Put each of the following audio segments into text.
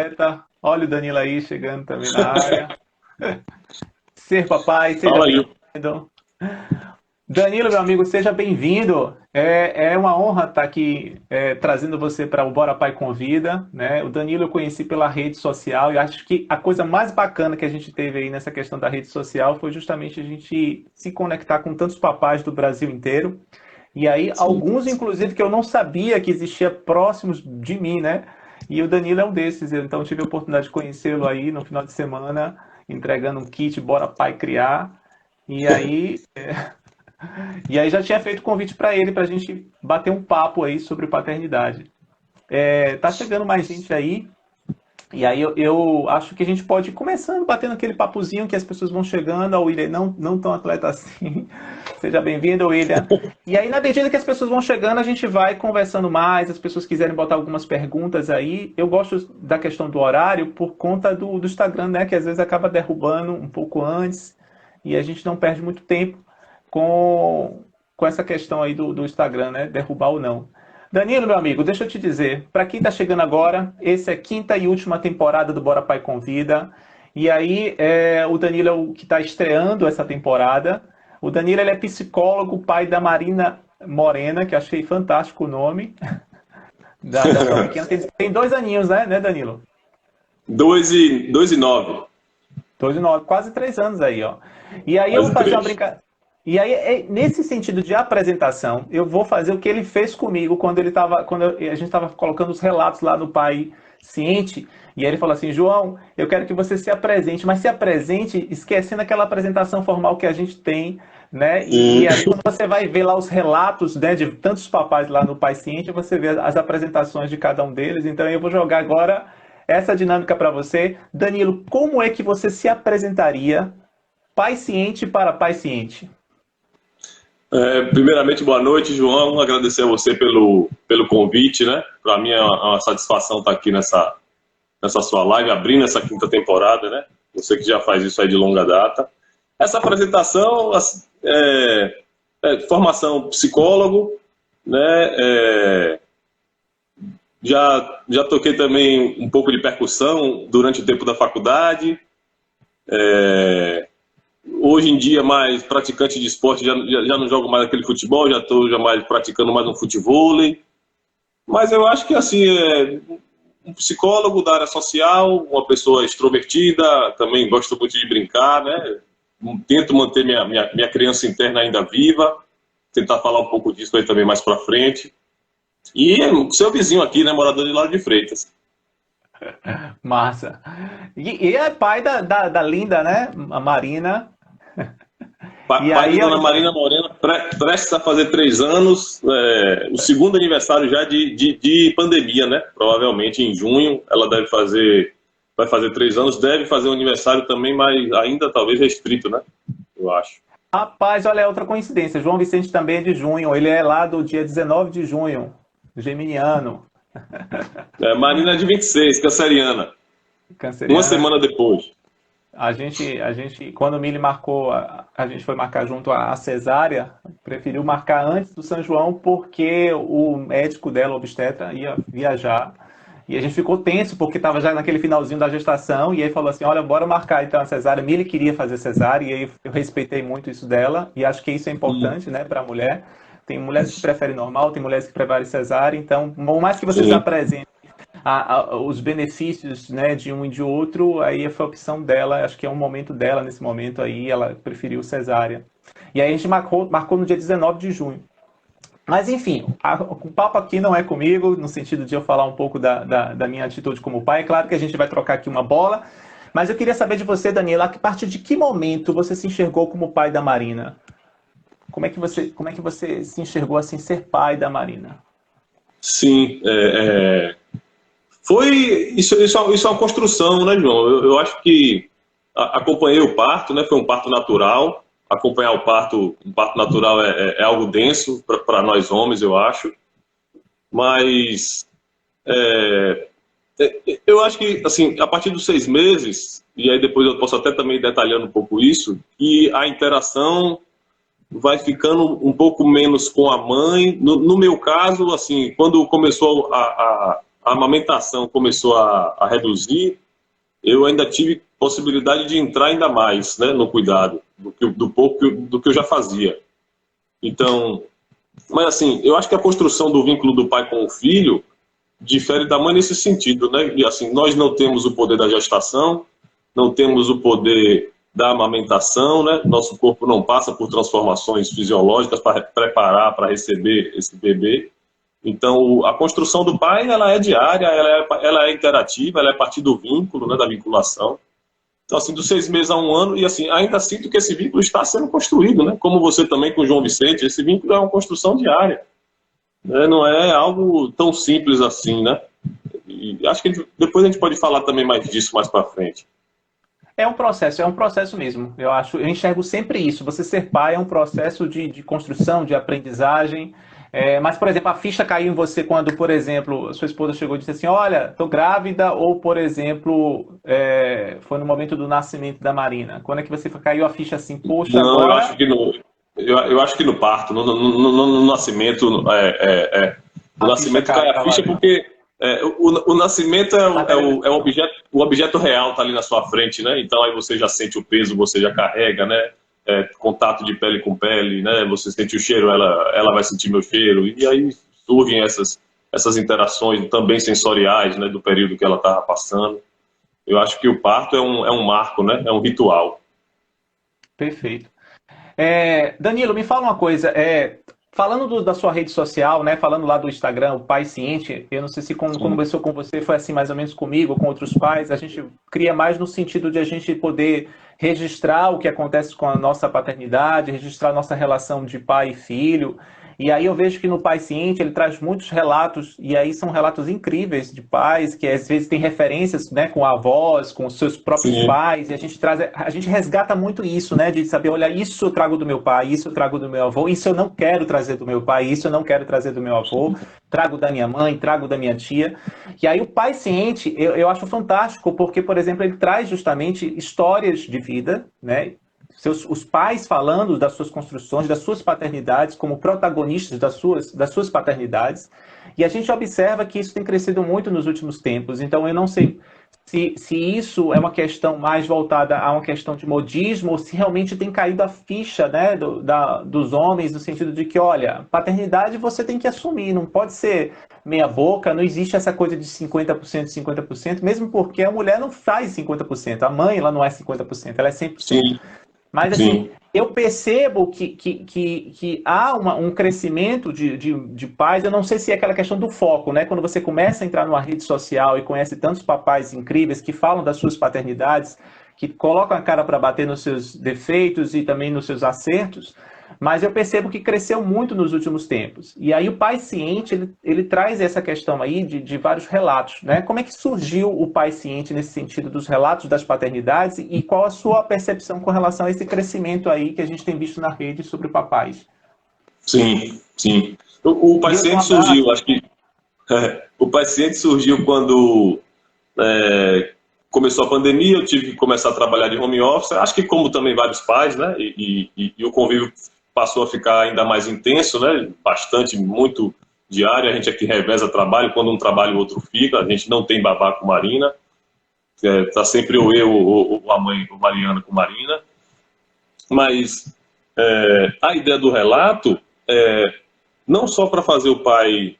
atleta. Olha o Danilo aí chegando também na área. Ser papai, seja Fala aí. bem-vindo. Danilo, meu amigo, seja bem-vindo. É uma honra estar aqui trazendo você para o Bora Pai Convida, né? O Danilo eu conheci pela rede social e acho que a coisa mais bacana que a gente teve aí nessa questão da rede social foi justamente a gente se conectar com tantos papais do Brasil inteiro. E aí, Sim. alguns, inclusive, que eu não sabia que existia próximos de mim, né? E o Danilo é um desses. Então, eu tive a oportunidade de conhecê-lo aí no final de semana, entregando um kit Bora Pai Criar. E aí, já tinha feito convite para ele, para a gente bater um papo aí sobre paternidade. Tá chegando mais gente aí, e aí eu acho que a gente pode ir começando, batendo aquele papozinho que as pessoas vão chegando. O William não tão atleta assim. Seja bem-vindo, William. E aí, na medida que as pessoas vão chegando, a gente vai conversando mais. As pessoas quiserem botar algumas perguntas aí. Eu gosto da questão do horário por conta do Instagram, né? Que às vezes acaba derrubando um pouco antes e a gente não perde muito tempo com essa questão aí do Instagram, né? Derrubar ou não. Danilo, meu amigo, deixa eu te dizer, para quem está chegando agora, esse é a quinta e última temporada do Bora Pai Convida. E aí, o Danilo é o que está estreando essa temporada. O Danilo ele é psicólogo, pai da Marina Morena, que achei fantástico o nome, da sua pequena. Tem 2 aninhos, né, Danilo? 2 e 9. 2 e 9, quase 3 anos aí, ó. E aí eu vou Quase fazer uma 3. brincadeira. E aí, nesse sentido de apresentação, eu vou fazer o que ele fez comigo quando a gente estava colocando os relatos lá no Pai Ciente. E aí ele falou assim: João, eu quero que você se apresente, mas se apresente esquecendo aquela apresentação formal que a gente tem, né? E aí, quando você vai ver lá os relatos, né, de tantos papais lá no Pai Ciente, você vê as apresentações de cada um deles. Então eu vou jogar agora essa dinâmica para você. Danilo, como é que você se apresentaria Pai Ciente para Pai Ciente? Primeiramente, boa noite, João. Agradecer a você pelo convite, né? Para mim é uma satisfação estar aqui nessa sua live, abrindo essa quinta temporada, né? Você que já faz isso aí de longa data. Essa apresentação formação psicólogo, né? Já toquei também um pouco de percussão durante o tempo da faculdade. Hoje em dia, mais praticante de esporte, já não jogo mais aquele futebol, já estou mais praticando mais um futevôlei. Mas eu acho que assim, um psicólogo da área social, uma pessoa extrovertida, também gosto muito de brincar, né? Tento manter minha criança interna ainda viva, tentar falar um pouco disso aí também mais para frente. E seu vizinho aqui, né, morador de Lauro de Freitas. Massa. E é pai da linda, né? A Marina. E Pai de aí, Dona Marina Morena, prestes a fazer 3 anos, o segundo aniversário já de pandemia, né? Provavelmente em junho ela vai fazer 3 anos, deve fazer um aniversário também, mas ainda talvez restrito, né? Eu acho. rapaz, olha, é outra coincidência. João Vicente também é de junho. Ele é lá do dia 19 de junho, geminiano, Marina é de 26, canceriana. Uma canceriano. semana depois. Quando o Mili marcou, a gente foi marcar junto a cesárea, preferiu marcar antes do São João porque o médico dela, o obstetra, ia viajar. E a gente ficou tenso porque estava já naquele finalzinho da gestação. E aí falou assim: olha, bora marcar então a cesárea. Mili queria fazer cesárea e aí eu respeitei muito isso dela. E acho que isso é importante, né, para a mulher. Tem mulheres que preferem normal, tem mulheres que preferem cesárea. Então, por mais que vocês Sim. apresentem os benefícios, né, de um e de outro, aí foi a opção dela, acho que é um momento dela nesse momento aí, ela preferiu cesárea. E aí a gente marcou no dia 19 de junho. Mas enfim, o papo aqui não é comigo, no sentido de eu falar um pouco da minha atitude como pai. É claro que a gente vai trocar aqui uma bola, mas eu queria saber de você, Daniela, a partir de que momento você se enxergou como pai da Marina? Como é que você se enxergou assim, ser pai da Marina? Sim, isso é uma construção, né, João? Eu acho que acompanhei o parto, né? Foi um parto natural. Acompanhar um parto natural é algo denso para nós homens, eu acho. Mas eu acho que, assim, a partir dos 6 meses, e aí depois eu posso até também ir detalhando um pouco isso, que a interação vai ficando um pouco menos com a mãe. No meu caso, assim, quando começou a a amamentação começou a reduzir, eu ainda tive possibilidade de entrar ainda mais, né, no cuidado, do pouco do que eu já fazia. Então, mas assim, eu acho que a construção do vínculo do pai com o filho difere da mãe nesse sentido, né? E assim, nós não temos o poder da gestação, não temos o poder da amamentação, né? Nosso corpo não passa por transformações fisiológicas para preparar para receber esse bebê. Então, a construção do pai, ela é diária, ela é interativa, ela é a partir do vínculo, né, da vinculação. Então, assim, dos 6 meses a 1 ano, e assim, ainda sinto que esse vínculo está sendo construído, né? Como você também com o João Vicente, esse vínculo é uma construção diária, né? Não é algo tão simples assim, né? E acho que depois a gente pode falar também mais disso mais para frente. É um processo mesmo. Eu enxergo sempre isso. Você ser pai é um processo de construção, de aprendizagem. Mas, por exemplo, a ficha caiu em você quando, por exemplo, a sua esposa chegou e disse assim, olha, tô grávida, ou, por exemplo, foi no momento do nascimento da Marina. Quando é que você caiu a ficha assim, poxa, não, agora... eu acho que no parto, no nascimento, no nascimento cai a ficha porque o nascimento o objeto real está ali na sua frente, né? Então aí você já sente o peso, você já carrega, né? Contato de pele com pele, né? Você sente o cheiro, ela vai sentir meu cheiro, e aí surgem essas interações também sensoriais, né? Do período que ela estava passando. Eu acho que o parto é um marco, né? É um ritual. Perfeito. Danilo, me fala uma coisa. Falando da sua rede social, né? Falando lá do Instagram, o Pai Ciente, eu não sei se quando começou com você foi assim mais ou menos comigo, ou com outros pais, a gente cria mais no sentido de a gente poder registrar o que acontece com a nossa paternidade, registrar a nossa relação de pai e filho. E aí eu vejo que no Pai Ciente ele traz muitos relatos, e aí são relatos incríveis de pais, que às vezes tem referências, né, com avós, com os seus próprios Sim. pais, e a gente resgata muito isso, né, de saber, olha, isso eu trago do meu pai, isso eu trago do meu avô, isso eu não quero trazer do meu pai, isso eu não quero trazer do meu avô, trago da minha mãe, trago da minha tia. E aí o Pai Ciente, eu acho fantástico, porque, por exemplo, ele traz justamente histórias de vida, né, os pais falando das suas construções, das suas paternidades, como protagonistas das suas paternidades, e a gente observa que isso tem crescido muito nos últimos tempos. Então, eu não sei se isso é uma questão mais voltada a uma questão de modismo, ou se realmente tem caído a ficha, né, dos homens, no sentido de que, olha, paternidade você tem que assumir, não pode ser meia boca, não existe essa coisa de 50%, 50%, mesmo porque a mulher não faz 50%, a mãe ela não é 50%, ela é 100%. Sim. Mas, assim, Sim. eu percebo que há um crescimento de pais. Eu não sei se é aquela questão do foco, né? Quando você começa a entrar numa rede social e conhece tantos papais incríveis que falam das suas paternidades, que colocam a cara para bater nos seus defeitos e também nos seus acertos, mas eu percebo que cresceu muito nos últimos tempos. E aí o Pai Ciente, ele traz essa questão aí de vários relatos, né? Como é que surgiu o Pai Ciente nesse sentido dos relatos das paternidades e qual a sua percepção com relação a esse crescimento aí que a gente tem visto na rede sobre papais? Sim, sim. O Pai Ciente surgiu, acho que o Pai Ciente surgiu quando começou a pandemia, eu tive que começar a trabalhar de home office, acho que como também vários pais, né? E o convívio passou a ficar ainda mais intenso, né? Bastante, muito diário. A gente aqui reveza trabalho, quando um trabalha o outro fica. A gente não tem babá com Marina. Tá sempre eu ou a mãe, ou Mariana com Marina. Mas a ideia do relato não só para fazer o pai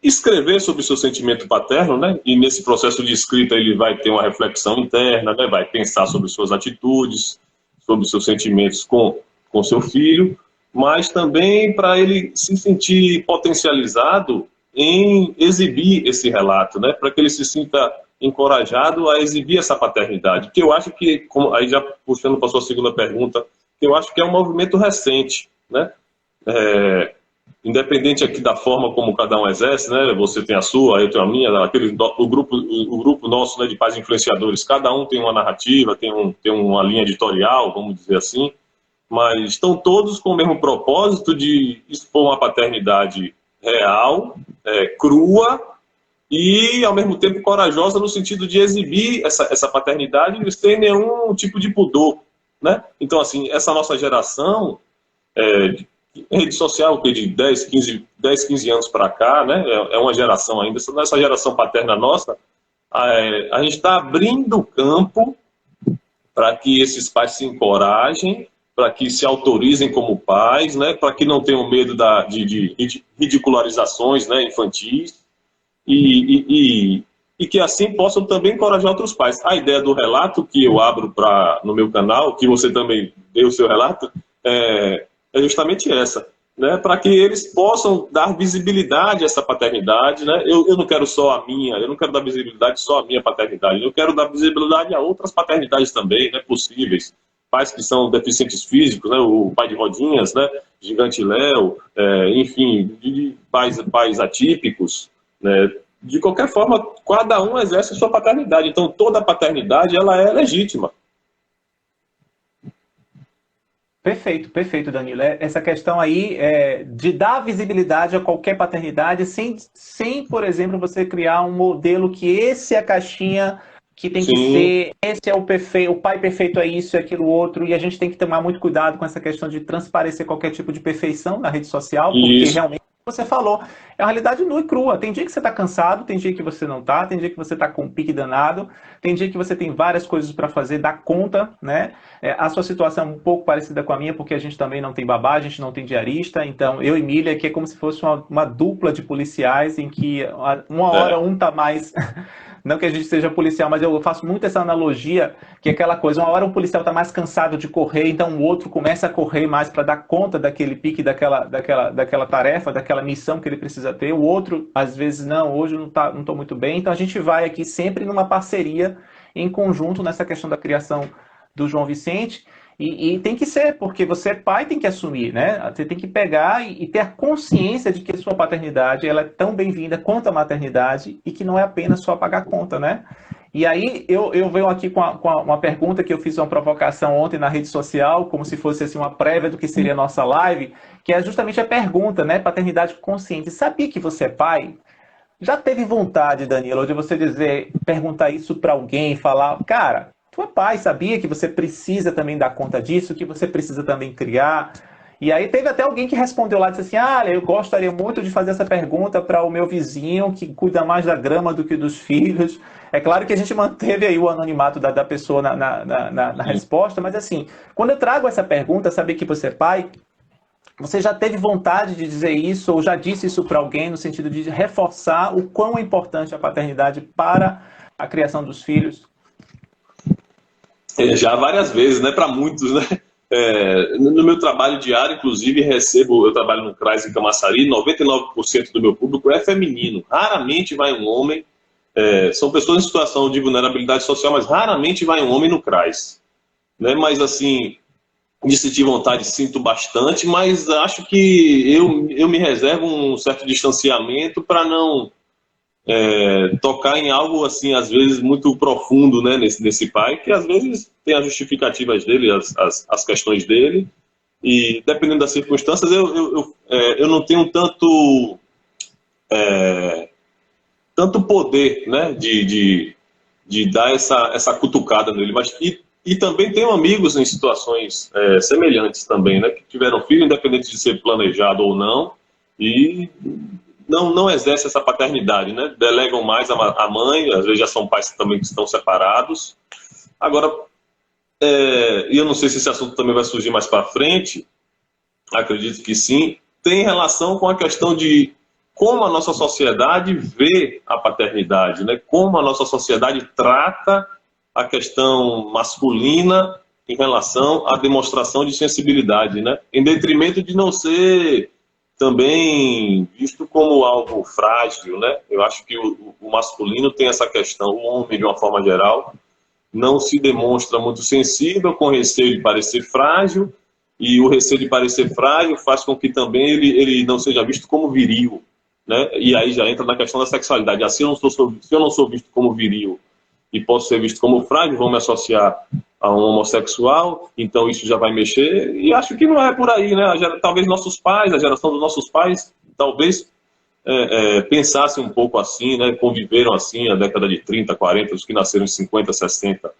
escrever sobre o seu sentimento paterno, né? E nesse processo de escrita ele vai ter uma reflexão interna, né? Vai pensar sobre suas atitudes, sobre seus sentimentos com seu filho, mas também para ele se sentir potencializado em exibir esse relato, né? Para que ele se sinta encorajado a exibir essa paternidade, que eu acho que, aí já puxando para a sua segunda pergunta, que eu acho que é um movimento recente, né? Independente aqui da forma como cada um exerce, né? Você tem a sua, eu tenho a minha, o grupo nosso, né, de pais influenciadores, cada um tem uma narrativa, tem uma linha editorial, vamos dizer assim, mas estão todos com o mesmo propósito de expor uma paternidade real, crua e, ao mesmo tempo, corajosa no sentido de exibir essa paternidade sem nenhum tipo de pudor, né? Então, assim, essa nossa geração, rede social que de 10, 15 anos para cá, né? É uma geração ainda, nessa geração paterna nossa, a gente está abrindo o campo para que esses pais se encorajem, para que se autorizem como pais, né? Para que não tenham medo de ridicularizações, né, infantis, e que assim possam também encorajar outros pais. A ideia do relato que eu abro no meu canal, que você também deu o seu relato, é justamente essa, né? Para que eles possam dar visibilidade a essa paternidade, né? Eu não quero só a minha, eu não quero dar visibilidade só à minha paternidade, eu quero dar visibilidade a outras paternidades também, né, possíveis. Pais que são deficientes físicos, né? O pai de rodinhas, né? Gigante Léo, enfim, de pais atípicos, né? De qualquer forma, cada um exerce a sua paternidade. Então, toda paternidade ela é legítima. Perfeito, perfeito, Danilo. Essa questão aí de dar visibilidade a qualquer paternidade sem, por exemplo, você criar um modelo que esse é a caixinha que tem que Sim, ser, esse é o perfeito, o pai perfeito é isso e aquilo outro, e a gente tem que tomar muito cuidado com essa questão de transparecer qualquer tipo de perfeição na rede social, porque isso. realmente, como você falou, é uma realidade nua e crua. Tem dia que você está cansado, tem dia que você não está, tem dia que você está com um pique danado, tem dia que você tem várias coisas para fazer, dá conta, né? A sua situação é um pouco parecida com a minha, porque a gente também não tem babá, a gente não tem diarista, então eu e Milha aqui é como se fosse uma dupla de policiais, em que uma hora um tá mais... Não que a gente seja policial, mas eu faço muito essa analogia, que é aquela coisa, uma hora um policial está mais cansado de correr, então o outro começa a correr mais para dar conta daquele pique, daquela tarefa, daquela missão que ele precisa ter. O outro, às vezes, não, hoje não estou muito bem. Então a gente vai aqui sempre numa parceria, em conjunto, nessa questão da criação do João Vicente. E tem que ser, porque você, pai, tem que assumir, né? Você tem que pegar e ter a consciência de que a sua paternidade ela é tão bem-vinda quanto a maternidade e que não é apenas só pagar conta, né? E aí eu venho aqui com uma pergunta que eu fiz uma provocação ontem na rede social, como se fosse assim, uma prévia do que seria a nossa live, que é justamente a pergunta, né? Paternidade consciente. Sabia que você é pai? Já teve vontade, Danilo, de você perguntar isso para alguém, falar, cara, tu é pai, sabia que você precisa também dar conta disso, que você precisa também criar? E aí teve até alguém que respondeu lá, disse assim, eu gostaria muito de fazer essa pergunta para o meu vizinho, que cuida mais da grama do que dos filhos. É claro que a gente manteve aí o anonimato da pessoa na resposta, mas assim, quando eu trago essa pergunta, saber que você é pai, você já teve vontade de dizer isso, ou já disse isso para alguém, no sentido de reforçar o quão é importante a paternidade para a criação dos filhos? Já várias vezes, né? Para muitos, né? No meu trabalho diário, inclusive, eu trabalho no CRAS em Camaçari, 99% do meu público é feminino. Raramente vai um homem, são pessoas em situação de vulnerabilidade social, mas raramente vai um homem no CRAS. Né? Mas, assim, de sentir vontade, sinto bastante, mas acho que eu me reservo um certo distanciamento para não tocar em algo, assim, às vezes, muito profundo, né, nesse pai, que às vezes tem as justificativas dele, as questões dele, e dependendo das circunstâncias, eu não tenho tanto poder, né, de dar essa cutucada nele, mas e também tenho amigos em situações semelhantes também, né, que tiveram filho, independente de ser planejado ou não, e não exerce essa paternidade, né? Delegam mais a mãe, às vezes já são pais também que estão separados. Agora, e eu não sei se esse assunto também vai surgir mais para frente, acredito que sim, tem relação com a questão de como a nossa sociedade vê a paternidade, né? Como a nossa sociedade trata a questão masculina em relação à demonstração de sensibilidade, né? Em detrimento de não ser também visto como algo frágil, né? Eu acho que o masculino tem essa questão, o homem, de uma forma geral, não se demonstra muito sensível, com receio de parecer frágil, e o receio de parecer frágil faz com que também ele não seja visto como viril, né? E aí já entra na questão da sexualidade. Se eu não sou visto como viril e posso ser visto como frágil, vão me associar a um homossexual, então isso já vai mexer, e acho que não é por aí, né? Talvez nossos pais, a geração dos nossos pais, talvez pensassem um pouco assim, né? Conviveram assim a década de 30, 40, os que nasceram em 50, 60.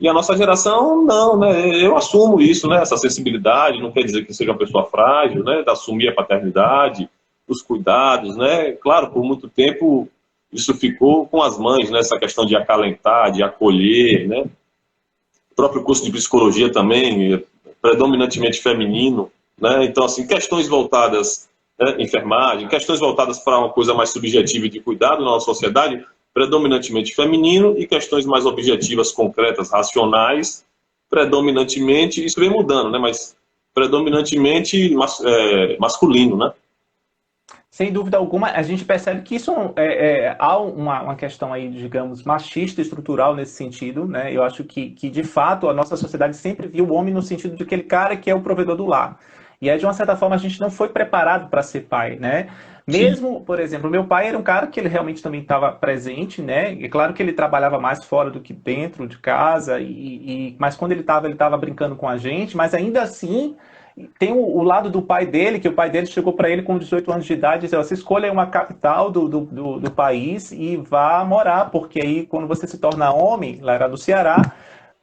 E a nossa geração, não, né? Eu assumo isso, né? Essa sensibilidade, não quer dizer que seja uma pessoa frágil, né? De assumir a paternidade, os cuidados, né? Claro, por muito tempo isso ficou com as mães, né? Essa questão de acalentar, de acolher, né? O próprio curso de psicologia também, predominantemente feminino, né? Então, assim, questões voltadas, né? Enfermagem, questões voltadas para uma coisa mais subjetiva e de cuidado na nossa sociedade, predominantemente feminino, e questões mais objetivas, concretas, racionais, predominantemente, isso vem mudando, né? Mas predominantemente masculino, né? Sem dúvida alguma, a gente percebe que isso há uma questão aí, digamos, machista estrutural nesse sentido, né? Eu acho que, de fato, a nossa sociedade sempre viu o homem no sentido de aquele cara que é o provedor do lar. E aí, de uma certa forma, a gente não foi preparado para ser pai, né? Sim. Mesmo, por exemplo, meu pai era um cara que ele realmente também estava presente, né? E claro que ele trabalhava mais fora do que dentro de casa, mas quando ele estava brincando com a gente, mas ainda assim tem o lado do pai dele, que o pai dele chegou para ele com 18 anos de idade e disse: você escolha uma capital do país e vá morar, porque aí quando você se torna homem, lá era do Ceará,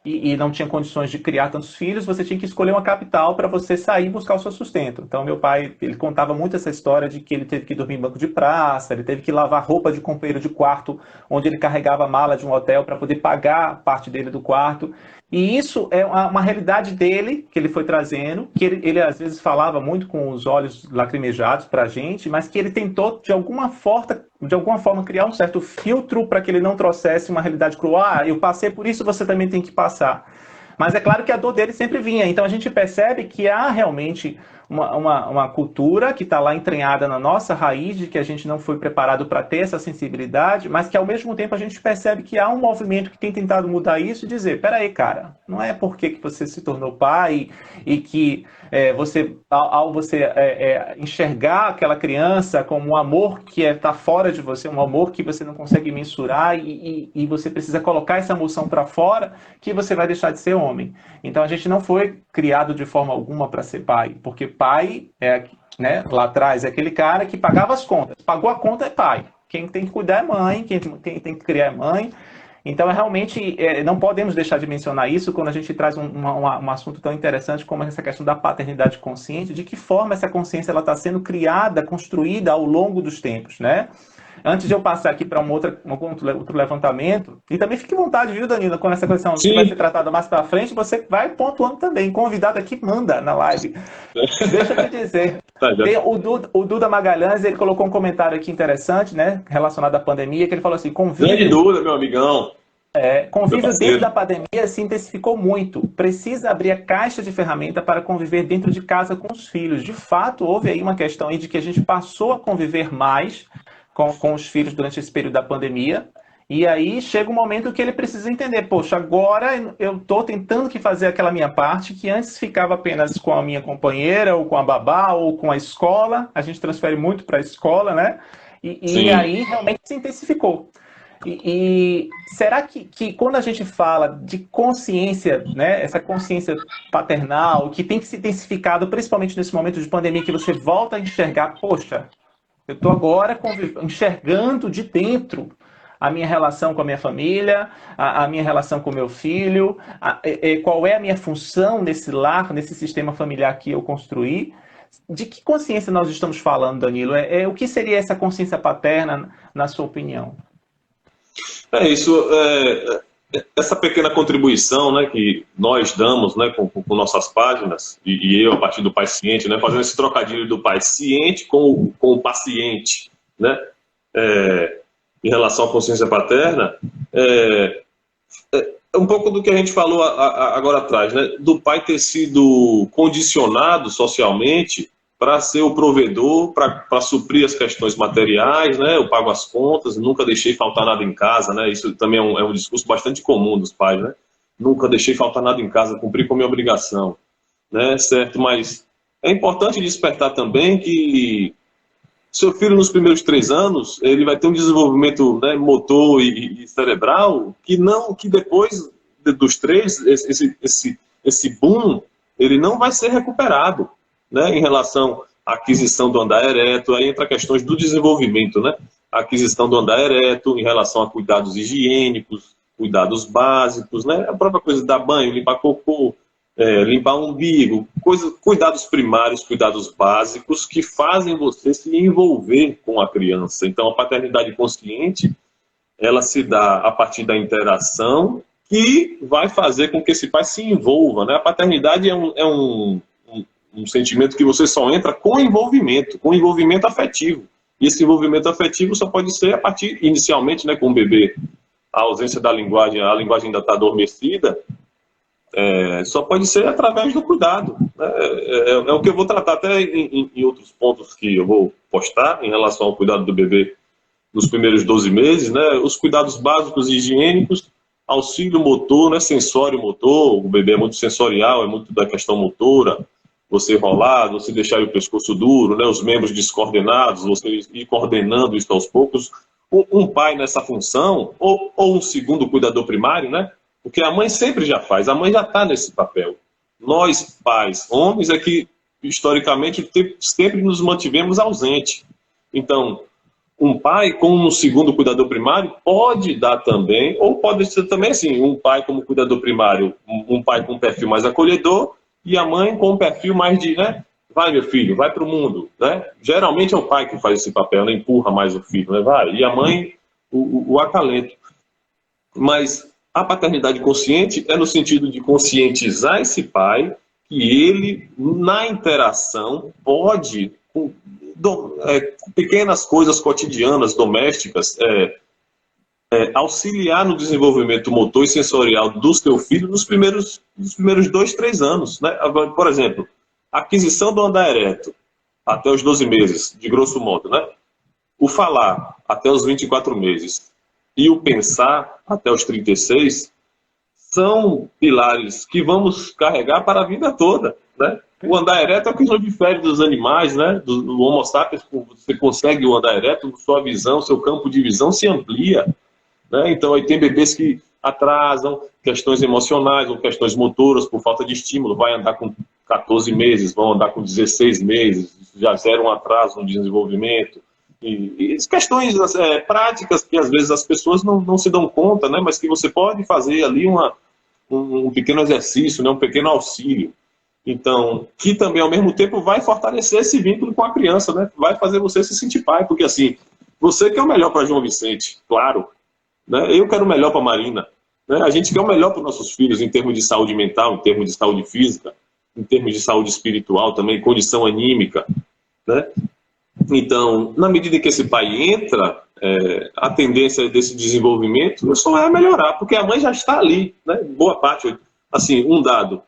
e não tinha condições de criar tantos filhos, você tinha que escolher uma capital para você sair e buscar o seu sustento. Então, meu pai, ele contava muito essa história de que ele teve que dormir em banco de praça, ele teve que lavar roupa de companheiro de quarto, onde ele carregava a mala de um hotel para poder pagar parte dele do quarto. E isso é uma realidade dele, que ele foi trazendo, que ele às vezes falava muito com os olhos lacrimejados para a gente, mas que ele tentou, de alguma forma, criar um certo filtro para que ele não trouxesse uma realidade cruel. Ah, eu passei por isso, você também tem que passar. Mas é claro que a dor dele sempre vinha. Então a gente percebe que há realmente uma cultura que está lá entranhada na nossa raiz, de que a gente não foi preparado para ter essa sensibilidade, mas que ao mesmo tempo a gente percebe que há um movimento que tem tentado mudar isso e dizer: peraí, cara, não é porque que você se tornou pai e que ao você enxergar aquela criança como um amor que está fora de você, um amor que você não consegue mensurar e você precisa colocar essa emoção para fora, que você vai deixar de ser homem. Então a gente não foi criado de forma alguma para ser pai, porque pai né, lá atrás é aquele cara que pagava as contas. Pagou a conta é pai. Quem tem que cuidar é mãe, quem tem que criar é mãe. Então, realmente, não podemos deixar de mencionar isso quando a gente traz um assunto tão interessante como essa questão da paternidade consciente, de que forma essa consciência está sendo criada, construída ao longo dos tempos, né? Antes de eu passar aqui para outro levantamento, e também fique à vontade, viu, Danilo, quando essa questão que vai ser tratada mais para frente, você vai pontuando também. Convidado aqui manda na live. Deixa eu te dizer. Tem o Duda Magalhães, ele colocou um comentário aqui interessante, né, relacionado à pandemia, que ele falou assim: Grande Duda, meu amigão. Convívio dentro da pandemia se intensificou muito. Precisa abrir a caixa de ferramenta para conviver dentro de casa com os filhos. De fato, houve aí uma questão aí de que a gente passou a conviver mais com os filhos durante esse período da pandemia. E aí chega um momento que ele precisa entender: poxa, agora eu estou tentando que fazer aquela minha parte que antes ficava apenas com a minha companheira, ou com a babá, ou com a escola. A gente transfere muito para a escola, né? E aí realmente se intensificou. E será que quando a gente fala de consciência, né, essa consciência paternal, que tem que ser intensificado, principalmente nesse momento de pandemia, que você volta a enxergar: poxa, eu estou agora enxergando de dentro a minha relação com a minha família, a minha relação com o meu filho, qual é a minha função nesse lar, nesse sistema familiar que eu construí. De que consciência nós estamos falando, Danilo? O que seria essa consciência paterna, na sua opinião? Essa pequena contribuição, né, que nós damos, né, com nossas páginas, e eu, a partir do pai ciente, né, fazendo esse trocadilho do pai ciente com o paciente, né, em relação à consciência paterna, um pouco do que a gente falou agora atrás, né, do pai ter sido condicionado socialmente para ser o provedor, para suprir as questões materiais, né? Eu pago as contas, nunca deixei faltar nada em casa, né? Isso também é um discurso bastante comum dos pais, né? Nunca deixei faltar nada em casa, cumpri com a minha obrigação, né? Certo? Mas é importante despertar também que seu filho, nos primeiros 3 anos, ele vai ter um desenvolvimento, né, motor e cerebral que depois dos 3, esse boom, ele não vai ser recuperado, né, em relação à aquisição do andar ereto. Aí entra questões do desenvolvimento, né? A aquisição do andar ereto em relação a cuidados higiênicos, cuidados básicos, né? A própria coisa de dar banho, limpar cocô, limpar o umbigo, cuidados primários, cuidados básicos que fazem você se envolver com a criança. Então, a paternidade consciente, ela se dá a partir da interação que vai fazer com que esse pai se envolva, né? A paternidade é um sentimento que você só entra com envolvimento afetivo. E esse envolvimento afetivo só pode ser a partir, inicialmente, né, com o bebê, a ausência da linguagem, a linguagem ainda está adormecida, só pode ser através do cuidado. É o que eu vou tratar até em outros pontos que eu vou postar em relação ao cuidado do bebê nos primeiros 12 meses, né? Os cuidados básicos e higiênicos, auxílio motor, né? Sensório motor, o bebê é muito sensorial, é muito da questão motora, você rolar, você deixar o pescoço duro, né? Os membros descoordenados, você ir coordenando isso aos poucos. Um pai nessa função, ou um segundo cuidador primário, né? Porque a mãe sempre já faz, a mãe já está nesse papel. Nós, pais, homens, é que, historicamente, sempre nos mantivemos ausentes. Então, um pai com um segundo cuidador primário pode dar também, ou pode ser também assim, um pai como cuidador primário, um pai com um perfil mais acolhedor, e a mãe com um perfil mais de, né? Vai, meu filho, vai para o mundo, né? Geralmente é o pai que faz esse papel, né? Empurra mais o filho, né? Vai. E a mãe, o acalento. Mas a paternidade consciente é no sentido de conscientizar esse pai que ele, na interação, pode, com pequenas coisas cotidianas, domésticas, auxiliar no desenvolvimento motor e sensorial do seu filho nos primeiros 2, 3 anos. Né? Por exemplo, aquisição do andar ereto até os 12 meses, de grosso modo. Né? O falar até os 24 meses e o pensar até os 36 são pilares que vamos carregar para a vida toda. Né? O andar ereto é o que nos difere dos animais, né? Do Homo sapiens. Você consegue o andar ereto, sua visão, seu campo de visão se amplia. Né? Então, aí tem bebês que atrasam questões emocionais ou questões motoras por falta de estímulo. Vai andar com 14 meses, vão andar com 16 meses, já zera um atraso no desenvolvimento. E questões práticas que às vezes as pessoas não se dão conta, né? Mas que você pode fazer ali um pequeno exercício, né? Um pequeno auxílio. Então, que também ao mesmo tempo vai fortalecer esse vínculo com a criança, né? Vai fazer você se sentir pai, porque assim, você quer o melhor para João Vicente, claro, né? Eu quero o melhor para Marina, né? A gente quer o melhor para os nossos filhos em termos de saúde mental, em termos de saúde física, em termos de saúde espiritual também, condição anímica, né? Então, na medida em que esse pai entra, a tendência desse desenvolvimento só é melhorar, porque a mãe já está ali, né? Boa parte, assim, um dado,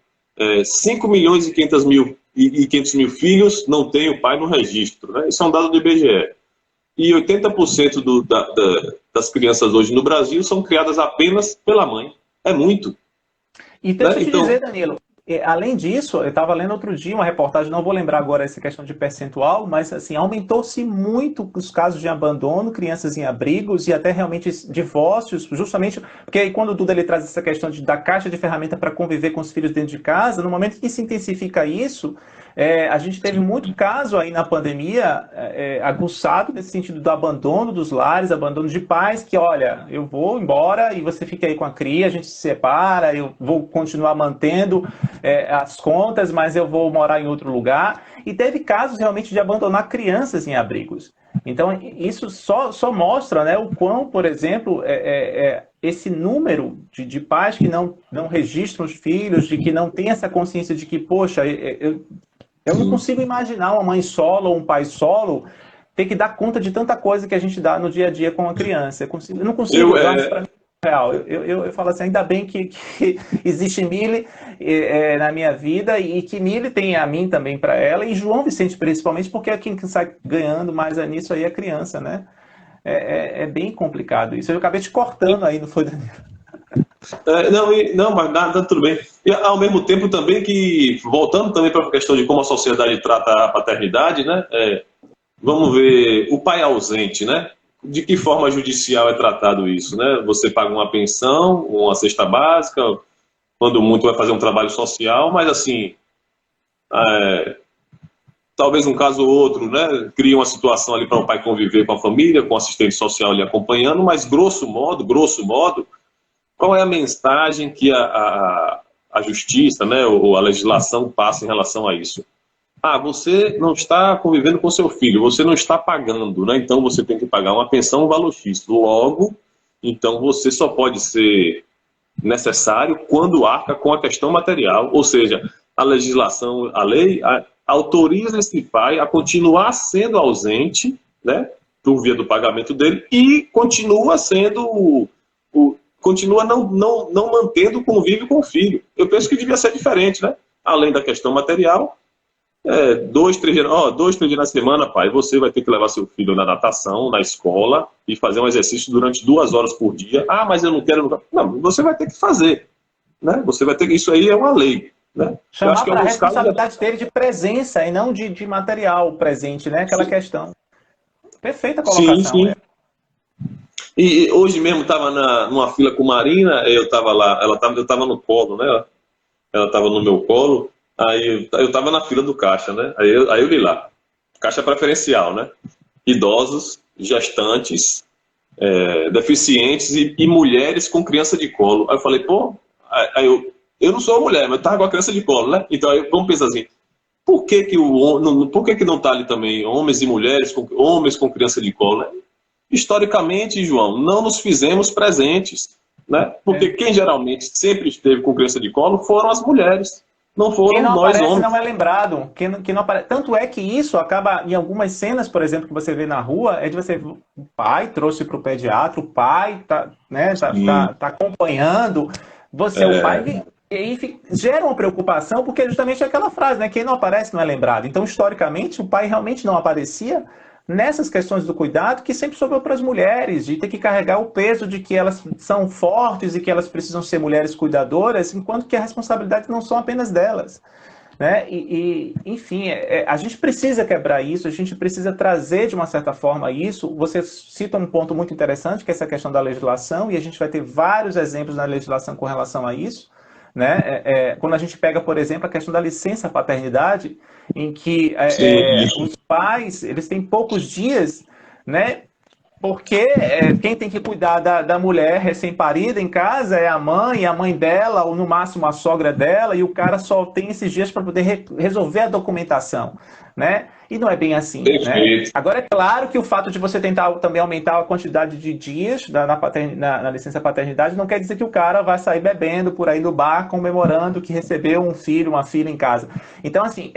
5 milhões e 500 mil filhos não têm o pai no registro, né? Isso é um dado do IBGE. E 80% das crianças hoje no Brasil são criadas apenas pela mãe. É muito. E deixa eu te dizer, Danilo, além disso, eu estava lendo outro dia uma reportagem, não vou lembrar agora essa questão de percentual, mas assim, aumentou-se muito os casos de abandono, crianças em abrigos e até realmente divórcios, justamente porque aí quando o Duda ele traz essa questão da caixa de ferramenta para conviver com os filhos dentro de casa, no momento que se intensifica isso, a gente teve muito caso aí na pandemia aguçado nesse sentido do abandono dos lares, abandono de pais que, olha, eu vou embora e você fica aí com a cria, a gente se separa, eu vou continuar mantendo as contas, mas eu vou morar em outro lugar. E teve casos realmente de abandonar crianças em abrigos. Então, isso só mostra, né, o quão, por exemplo, esse número de pais que não registram os filhos, de que não tem essa consciência de que, poxa, eu não consigo imaginar uma mãe solo ou um pai solo ter que dar conta de tanta coisa que a gente dá no dia a dia com a criança. Eu não consigo dar isso para mim real. Eu falo assim, ainda bem que existe Mili na minha vida e que Mili tem a mim também para ela e João Vicente principalmente, porque é quem sai ganhando mais nisso aí é a criança, né? É bem complicado isso. Eu acabei te cortando aí, não foi, Danilo? Mas nada, tudo bem. E ao mesmo tempo também que, voltando também para a questão de como a sociedade trata a paternidade, né? Vamos ver o pai ausente, né? De que forma judicial é tratado isso, né? Você paga uma pensão, uma cesta básica, quando muito vai fazer um trabalho social, mas assim, talvez um caso ou outro, né? Cria uma situação ali para o pai conviver com a família, com o assistente social ali acompanhando, mas grosso modo, qual é a mensagem que a justiça, né, ou a legislação passa em relação a isso? Você não está convivendo com seu filho, você não está pagando, né? Então você tem que pagar uma pensão no valor X. Logo, então você só pode ser necessário quando arca com a questão material, ou seja, a legislação, a lei autoriza esse pai a continuar sendo ausente, né, por via do pagamento dele, e continua sendo continua não mantendo o convívio com o filho. Eu penso que devia ser diferente, né? Além da questão material, 2, 3 dias na semana, pai, você vai ter que levar seu filho na natação, na escola, e fazer um exercício durante 2 horas por dia. Mas eu não quero... Não, você vai ter que fazer, né? Você vai ter que... Isso aí é uma lei, né? Chamar para a responsabilidade dele de presença e não de material presente, né? Aquela questão. Perfeita colocação. Sim. E hoje mesmo estava numa fila com Marina, eu estava lá, eu estava no colo, né? Ela estava no meu colo, aí eu estava na fila do caixa, né? Aí eu li lá, caixa preferencial, né? Idosos, gestantes, deficientes e mulheres com criança de colo. Aí eu falei, eu não sou mulher, mas eu estava com a criança de colo, né? Então aí vamos pensar assim, por que que não está ali também homens e mulheres, homens com criança de colo, né? Historicamente, João, não nos fizemos presentes, né? Porque quem geralmente sempre esteve com criança de colo foram as mulheres, não foram nós homens. Não é lembrado. Quem não aparece. Tanto é que isso acaba, em algumas cenas, por exemplo, que você vê na rua, é de você, o pai trouxe para o pediatra, o pai tá acompanhando, você, o pai... E aí gera uma preocupação, porque justamente é aquela frase, né? Quem não aparece não é lembrado. Então, historicamente, o pai realmente não aparecia nessas questões do cuidado que sempre sobrou para as mulheres, de ter que carregar o peso de que elas são fortes e que elas precisam ser mulheres cuidadoras, enquanto que a responsabilidade não são apenas delas. Né? Enfim, a gente precisa quebrar isso, a gente precisa trazer de uma certa forma isso. Você cita um ponto muito interessante, que é essa questão da legislação, e a gente vai ter vários exemplos na legislação com relação a isso. Né? Quando a gente pega, por exemplo, a questão da licença paternidade, em que os pais eles têm poucos dias, né? Porque quem tem que cuidar da mulher recém-parida em casa é a mãe dela, ou no máximo a sogra dela, e o cara só tem esses dias para poder resolver a documentação, né? E não é bem assim, né? Agora, é claro que o fato de você tentar também aumentar a quantidade de dias na licença paternidade não quer dizer que o cara vai sair bebendo por aí no bar comemorando que recebeu um filho, uma filha em casa. Então, assim,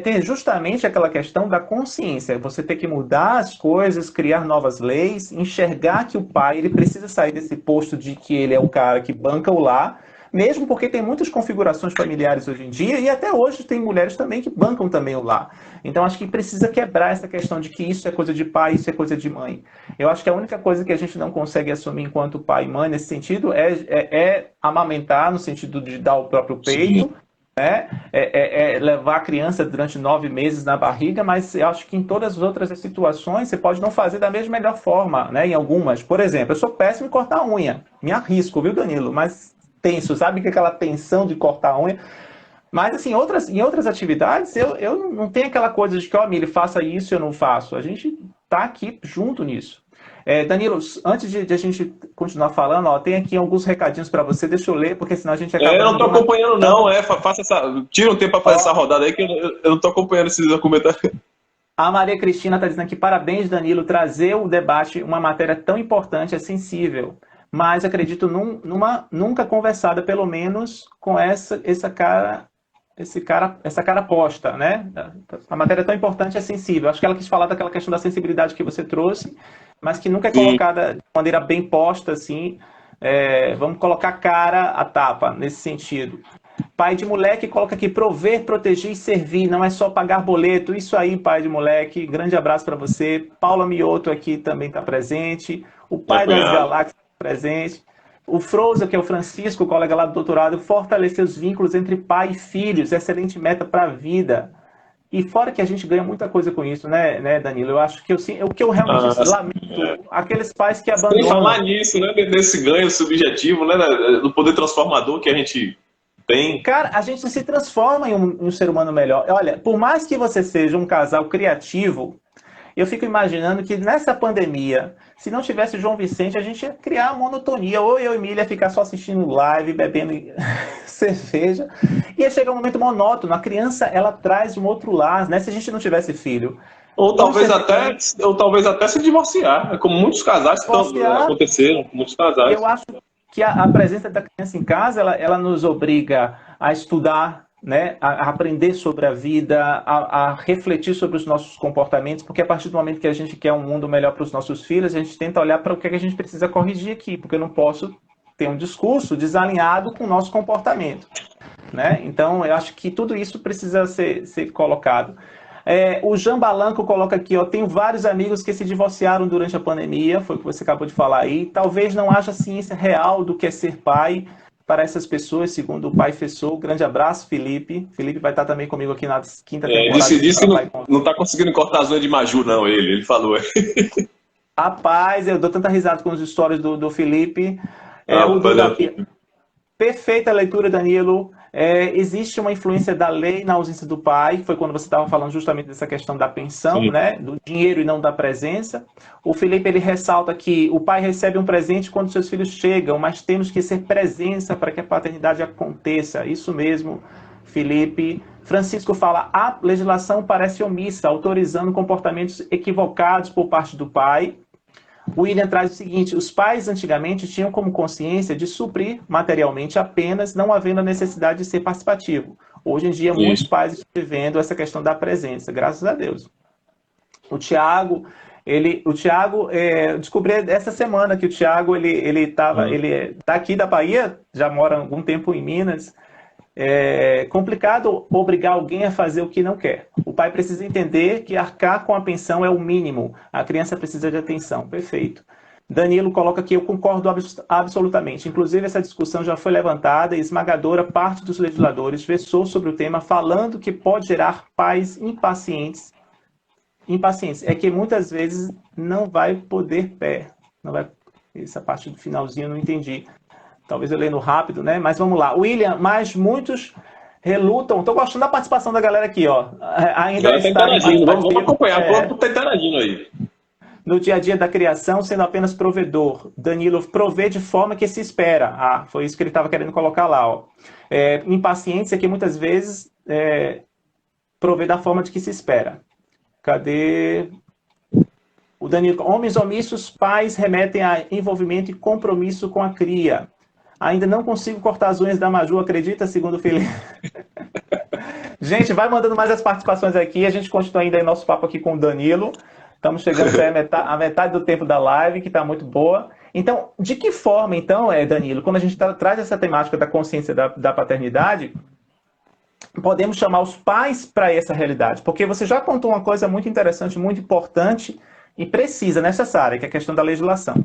ter justamente aquela questão da consciência. Você ter que mudar as coisas, criar novas leis, enxergar que o pai ele precisa sair desse posto de que ele é o cara que banca o lar, mesmo porque tem muitas configurações familiares hoje em dia, e até hoje tem mulheres também que bancam também o lar. Então, acho que precisa quebrar essa questão de que isso é coisa de pai, isso é coisa de mãe. Eu acho que a única coisa que a gente não consegue assumir enquanto pai e mãe nesse sentido é amamentar, no sentido de dar o próprio peito, né? Levar a criança durante 9 meses na barriga, mas eu acho que em todas as outras situações você pode não fazer da mesma melhor forma, né? Em algumas. Por exemplo, eu sou péssimo em cortar a unha. Me arrisco, viu, Danilo? Mas tenso, sabe que aquela tensão de cortar a unha. Mas, assim, em outras atividades, eu não tenho aquela coisa de que, Mili, faça isso e eu não faço. A gente tá aqui junto nisso. Danilo, antes de a gente continuar falando, tem aqui alguns recadinhos para você. Deixa eu ler, porque senão a gente acaba... Eu não estou acompanhando, não. Tira um tempo para fazer essa rodada aí, que eu não estou acompanhando esses documentários. A Maria Cristina está dizendo aqui, parabéns, Danilo, trazer o debate, uma matéria tão importante, é sensível. Mas acredito nunca conversada, pelo menos, com essa cara posta, né? A matéria é tão importante, é sensível. Acho que ela quis falar daquela questão da sensibilidade que você trouxe, mas que nunca é colocada de maneira bem posta, assim. Vamos colocar cara a tapa, nesse sentido. Pai de moleque coloca aqui, prover, proteger e servir, não é só pagar boleto. Isso aí, pai de moleque. Grande abraço para você. Paula Mioto aqui também está presente. O pai das galáxias presente. O Froza, que é o Francisco, colega lá do doutorado, fortalecer os vínculos entre pai e filhos, excelente meta para a vida. E fora que a gente ganha muita coisa com isso, né, Danilo? Eu acho que o que eu realmente lamento, aqueles pais que abandonam... Sem falar nisso, né, nesse ganho subjetivo, né, no poder transformador que a gente tem. Cara, a gente se transforma em um ser humano melhor. Olha, por mais que você seja um casal criativo, Eu fico imaginando que nessa pandemia, se não tivesse o João Vicente, a gente ia criar a monotonia. Ou eu e Emília ia ficar só assistindo live, bebendo cerveja. Ia chegar um momento monótono. A criança, ela traz um outro lar, né? Se a gente não tivesse filho. Ou talvez até se divorciar, como muitos casais aconteceram, com muitos casais. Eu acho que a presença da criança em casa, ela nos obriga a estudar, né, a aprender sobre a vida, a refletir sobre os nossos comportamentos, porque a partir do momento que a gente quer um mundo melhor para os nossos filhos, a gente tenta olhar para o que a gente precisa corrigir aqui, porque eu não posso ter um discurso desalinhado com o nosso comportamento, né? Então, eu acho que tudo isso precisa ser colocado. O Jean Balanco coloca aqui, ó, tenho vários amigos que se divorciaram durante a pandemia, foi o que você acabou de falar aí. Talvez não haja ciência real do que é ser pai para essas pessoas, segundo o pai Fessou. Grande abraço, Felipe. Felipe vai estar também comigo aqui na quinta temporada. Disse que não está conseguindo cortar as unhas de Maju, não, ele falou. Rapaz, eu dou tanta risada com as histórias do Felipe. Perfeita leitura, Danilo. Existe uma influência da lei na ausência do pai, foi quando você estava falando justamente dessa questão da pensão, né, do dinheiro e não da presença. O Felipe, ele ressalta que o pai recebe um presente quando seus filhos chegam, mas temos que ser presença para que a paternidade aconteça. Isso mesmo, Felipe. Francisco fala, a legislação parece omissa, autorizando comportamentos equivocados por parte do pai. O William traz o seguinte, os pais antigamente tinham como consciência de suprir materialmente apenas, não havendo a necessidade de ser participativo. Hoje em dia, muitos pais estão vivendo essa questão da presença, graças a Deus. O Tiago, descobri essa semana que o Tiago, ele tá aqui da Bahia, já mora há algum tempo em Minas. É complicado obrigar alguém a fazer o que não quer. O pai precisa entender que arcar com a pensão é o mínimo. A criança precisa de atenção. Perfeito. Danilo coloca aqui, eu concordo absolutamente. Inclusive, essa discussão já foi levantada e esmagadora parte dos legisladores versou sobre o tema, falando que pode gerar pais impacientes. É que muitas vezes não vai poder essa parte do finalzinho eu não entendi. Talvez eu lendo rápido, né? Mas vamos lá. William, mas muitos relutam. Estou gostando da participação da galera aqui, ó. Ainda está interagindo. Vamos acompanhar. Todo está interagindo aí. No dia a dia da criação, sendo apenas provedor. Danilo, provê de forma que se espera. Foi isso que ele estava querendo colocar lá, ó. Impaciência que muitas vezes provê da forma de que se espera. Cadê? O Danilo, homens omissos, pais remetem a envolvimento e compromisso com a cria. Ainda não consigo cortar as unhas da Maju, acredita, segundo o Felipe? Gente, vai mandando mais as participações aqui. A gente continua ainda nosso papo aqui com o Danilo. Estamos chegando a metade do tempo da live, que está muito boa. Então, de que forma, então, Danilo, quando a gente traz essa temática da consciência da paternidade, podemos chamar os pais para essa realidade? Porque você já contou uma coisa muito interessante, muito importante e precisa, necessária, que é a questão da legislação.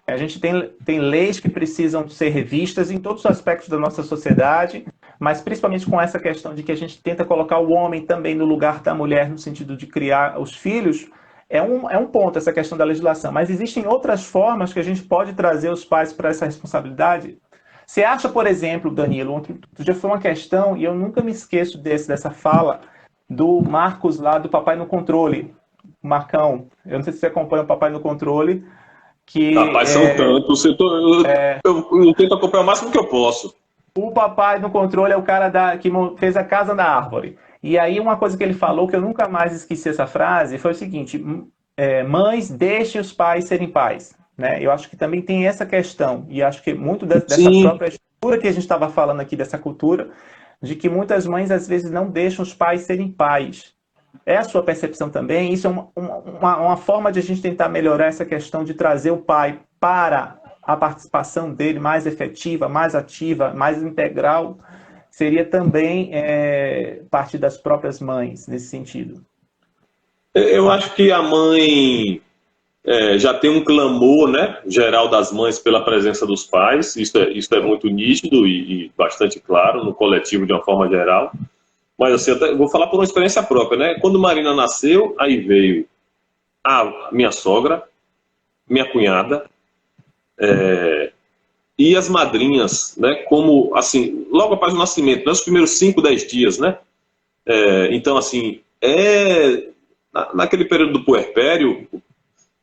A gente tem leis que precisam ser revistas em todos os aspectos da nossa sociedade, mas principalmente com essa questão de que a gente tenta colocar o homem também no lugar da mulher, no sentido de criar os filhos, é um ponto essa questão da legislação. Mas existem outras formas que a gente pode trazer os pais para essa responsabilidade. Você acha, por exemplo, Danilo, já foi uma questão, e eu nunca me esqueço dessa fala, do Marcos lá, do Papai no Controle, Marcão, eu não sei se você acompanha o Papai no Controle, que... Rapaz, são tantos, eu tento acompanhar o máximo que eu posso. O Papai no Controle é o cara que fez a Casa na Árvore. E aí uma coisa que ele falou, que eu nunca mais esqueci essa frase, foi o seguinte, mães, deixem os pais serem pais. Né? Eu acho que também tem essa questão, e acho que muito dessa própria estrutura que a gente estava falando aqui, dessa cultura, de que muitas mães às vezes não deixam os pais serem pais. É a sua percepção também? Isso é uma forma de a gente tentar melhorar essa questão de trazer o pai para a participação dele mais efetiva, mais ativa, mais integral, seria também parte das próprias mães, nesse sentido. Eu acho que a mãe já tem um clamor, né, geral das mães pela presença dos pais, isso é muito nítido e bastante claro no coletivo de uma forma geral. Mas assim, eu vou falar por uma experiência própria, né? Quando Marina nasceu, aí veio a minha sogra, minha cunhada, e as madrinhas, né? Como, assim, logo após o nascimento, né? Os primeiros 5, 10 dias, né? Então, assim, naquele período do puerpério,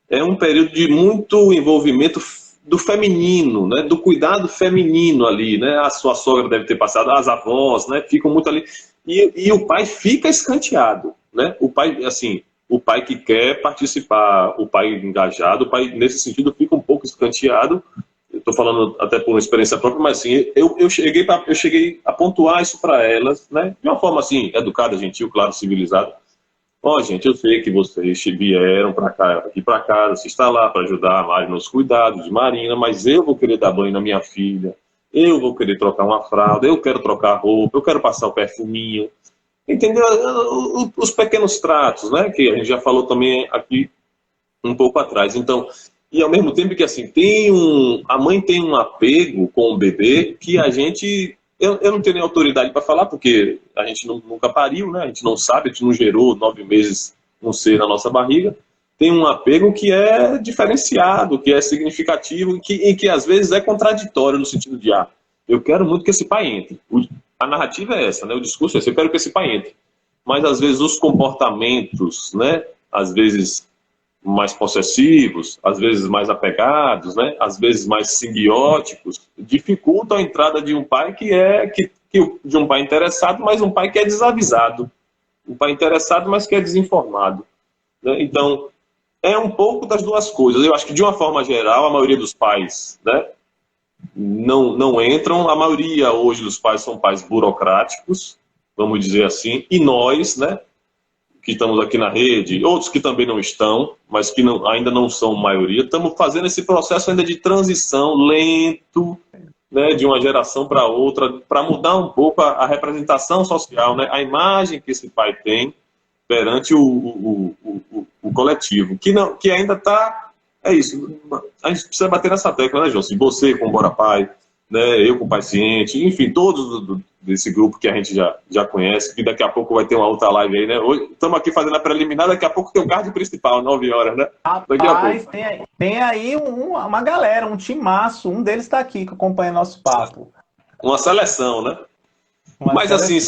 é um período de muito envolvimento do feminino, né? Do cuidado feminino ali, né? A sua sogra deve ter passado, as avós, né? Ficam muito ali. E o pai fica escanteado, né? O pai, assim, o pai que quer participar, o pai engajado, o pai, nesse sentido, fica um pouco escanteado. Estou falando até por uma experiência própria, mas assim, eu cheguei a pontuar isso para elas, né? De uma forma assim, educada, gentil, claro, civilizada. Ó, gente, eu sei que vocês vieram para cá, aqui para casa, se instalar para ajudar a Mari nos cuidados de Marina, mas eu vou querer dar banho na minha filha, eu vou querer trocar uma fralda, eu quero trocar roupa, eu quero passar o perfuminho, entendeu? Os pequenos tratos, né? Que a gente já falou também aqui um pouco atrás. Então, e ao mesmo tempo que assim, a mãe tem um apego com o bebê que a gente. Eu não tenho nem autoridade para falar, porque a gente nunca pariu, né? A gente não sabe, a gente não gerou 9 meses um ser na nossa barriga. Tem um apego que é diferenciado, que é significativo e que às vezes é contraditório no sentido de, eu quero muito que esse pai entre. A narrativa é essa, né? O discurso é esse, eu quero que esse pai entre. Mas às vezes os comportamentos, né? Às vezes mais possessivos, às vezes mais apegados, né? Às vezes mais simbióticos, dificultam a entrada de um pai de um pai interessado, mas um pai que é desavisado, um pai interessado, mas que é desinformado, né? Então, é um pouco das duas coisas. Eu acho que de uma forma geral, a maioria dos pais, né, não entram. A maioria hoje dos pais são pais burocráticos, vamos dizer assim, e nós, né, que estamos aqui na rede, outros que também não estão, mas que ainda não são maioria, estamos fazendo esse processo ainda de transição lento, né, de uma geração para outra, para mudar um pouco a representação social, né, a imagem que esse pai tem perante o coletivo, que ainda está. É isso, a gente precisa bater nessa tecla, né, João? Se você com o Bora Pai, né, eu com o Pai Ciente, enfim, todos desse grupo que a gente já conhece, que daqui a pouco vai ter uma outra live aí, né? Hoje estamos aqui fazendo a preliminar, daqui a pouco tem o card principal, 9 horas, né? Rapaz, tem aí uma galera, um timaço, um deles está aqui que acompanha nosso papo. Uma seleção, né? Mas assim,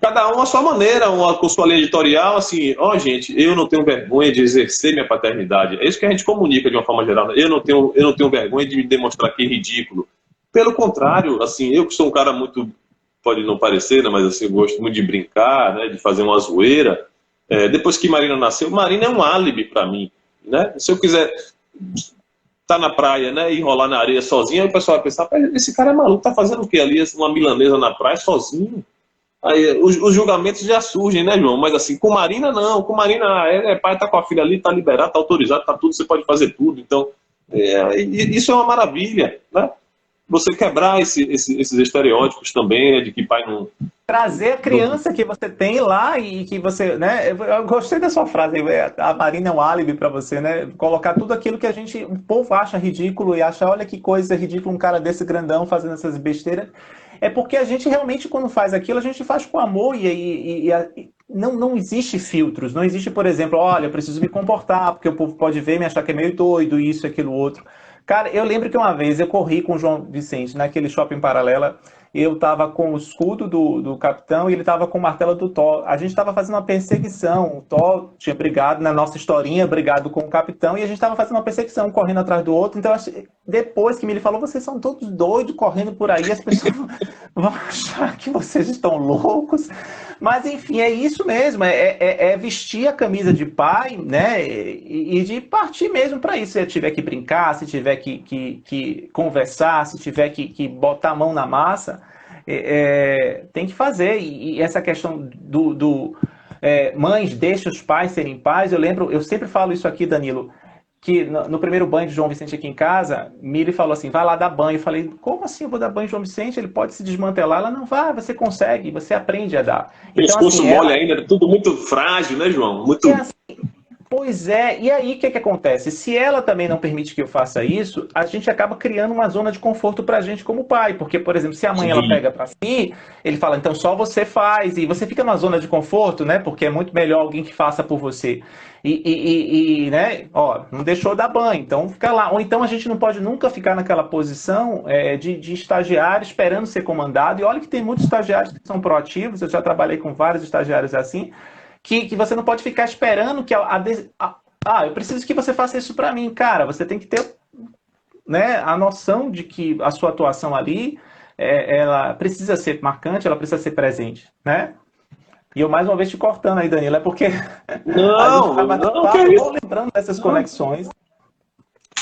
cada um à sua maneira, com sua linha editorial, assim, gente, eu não tenho vergonha de exercer minha paternidade. É isso que a gente comunica de uma forma geral, né? Eu não tenho vergonha de me demonstrar que é ridículo. Pelo contrário, assim, eu que sou um cara muito, pode não parecer, né, mas assim, eu gosto muito de brincar, né, de fazer uma zoeira. Depois que Marina nasceu, Marina é um álibi para mim, né? Se eu quiser estar na praia, né, e rolar na areia sozinho, aí o pessoal vai pensar, esse cara é maluco, tá fazendo o quê ali, uma milanesa na praia sozinho? Aí os julgamentos já surgem, né, João? Mas assim, com Marina não, com Marina, pai, tá com a filha ali, tá liberado, tá autorizado, tá tudo, você pode fazer tudo. Então, isso é uma maravilha, né? Você quebrar esses estereótipos também, né, de que pai não... Trazer a criança que você tem lá e que você, né? Eu gostei da sua frase, a Marina é um álibi para você, né? Colocar tudo aquilo que o povo acha ridículo e acha, olha que coisa ridícula um cara desse grandão fazendo essas besteiras. É porque a gente realmente, quando faz aquilo, a gente faz com amor e não existe filtros. Não existe, por exemplo, olha, eu preciso me comportar, porque o povo pode ver e me achar que é meio doido, isso, aquilo, outro. Cara, eu lembro que uma vez eu corri com o João Vicente naquele shopping Paralela, eu tava com o escudo do capitão e ele tava com o martelo do Thor. A gente tava fazendo uma perseguição, o Thor tinha brigado na nossa historinha, brigado com o capitão, e a gente tava fazendo uma perseguição, correndo atrás do outro. Então, depois que ele falou, vocês são todos doidos correndo por aí, as pessoas vão achar que vocês estão loucos. Mas, enfim, é isso mesmo, é vestir a camisa de pai, né, e de partir mesmo para isso. Se tiver que brincar, se tiver que conversar, se tiver que botar a mão na massa, tem que fazer. E essa questão mães, deixa os pais serem pais, eu sempre falo isso aqui, Danilo, que no primeiro banho de João Vicente aqui em casa, Miri falou assim, vai lá dar banho. Eu falei, como assim eu vou dar banho de João Vicente? Ele pode se desmantelar. Ela, não, vai, você consegue, você aprende a dar. Pescoço então, assim, mole ainda, tudo muito frágil, né, João? Muito... Pois é, e aí o que acontece? Se ela também não permite que eu faça isso, a gente acaba criando uma zona de conforto pra gente como pai, porque, por exemplo, se a mãe ela pega pra si, ele fala, então só você faz, e você fica numa zona de conforto, né, porque é muito melhor alguém que faça por você, né, não deixou dar banho, então fica lá, ou então a gente não pode nunca ficar naquela posição de estagiário esperando ser comandado, e olha que tem muitos estagiários que são proativos, eu já trabalhei com vários estagiários assim, que você não pode ficar esperando que eu preciso que você faça isso para mim, cara. Você tem que ter, né, a noção de que a sua atuação ali, ela precisa ser marcante, ela precisa ser presente, né? E eu mais uma vez te cortando aí, Danilo, é porque a gente vai batendo papo, eu vou lembrando dessas conexões.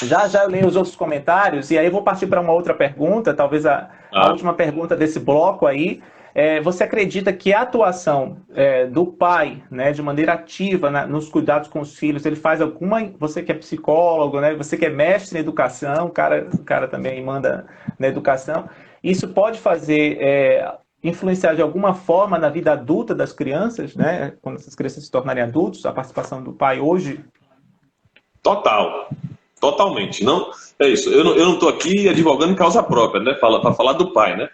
Já eu leio os outros comentários e aí eu vou partir para uma outra pergunta, talvez a última pergunta desse bloco aí. Você acredita que a atuação do pai, né, de maneira ativa nos cuidados com os filhos, ele faz alguma... Você que é psicólogo, né, você que é mestre em educação, o cara também manda na educação, isso pode fazer... influenciar de alguma forma na vida adulta das crianças, né? Quando essas crianças se tornarem adultos, a participação do pai hoje? Totalmente. Não, é isso. Eu não estou aqui advogando em causa própria, né? Para falar do pai, né?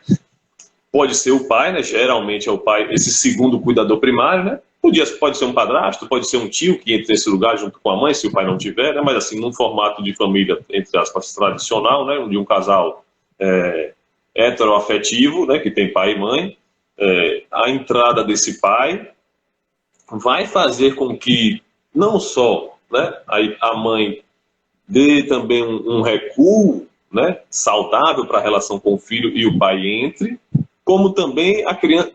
Pode ser o pai, né? Geralmente é o pai, esse segundo cuidador primário, né? Pode ser um padrasto, pode ser um tio que entra nesse lugar junto com a mãe, se o pai não tiver, né? Mas assim, num formato de família, entre aspas, tradicional, né? De um casal heteroafetivo, né? Que tem pai e mãe. A entrada desse pai vai fazer com que não só, né, a mãe dê também um recuo, né, saudável para a relação com o filho e o pai entre, como também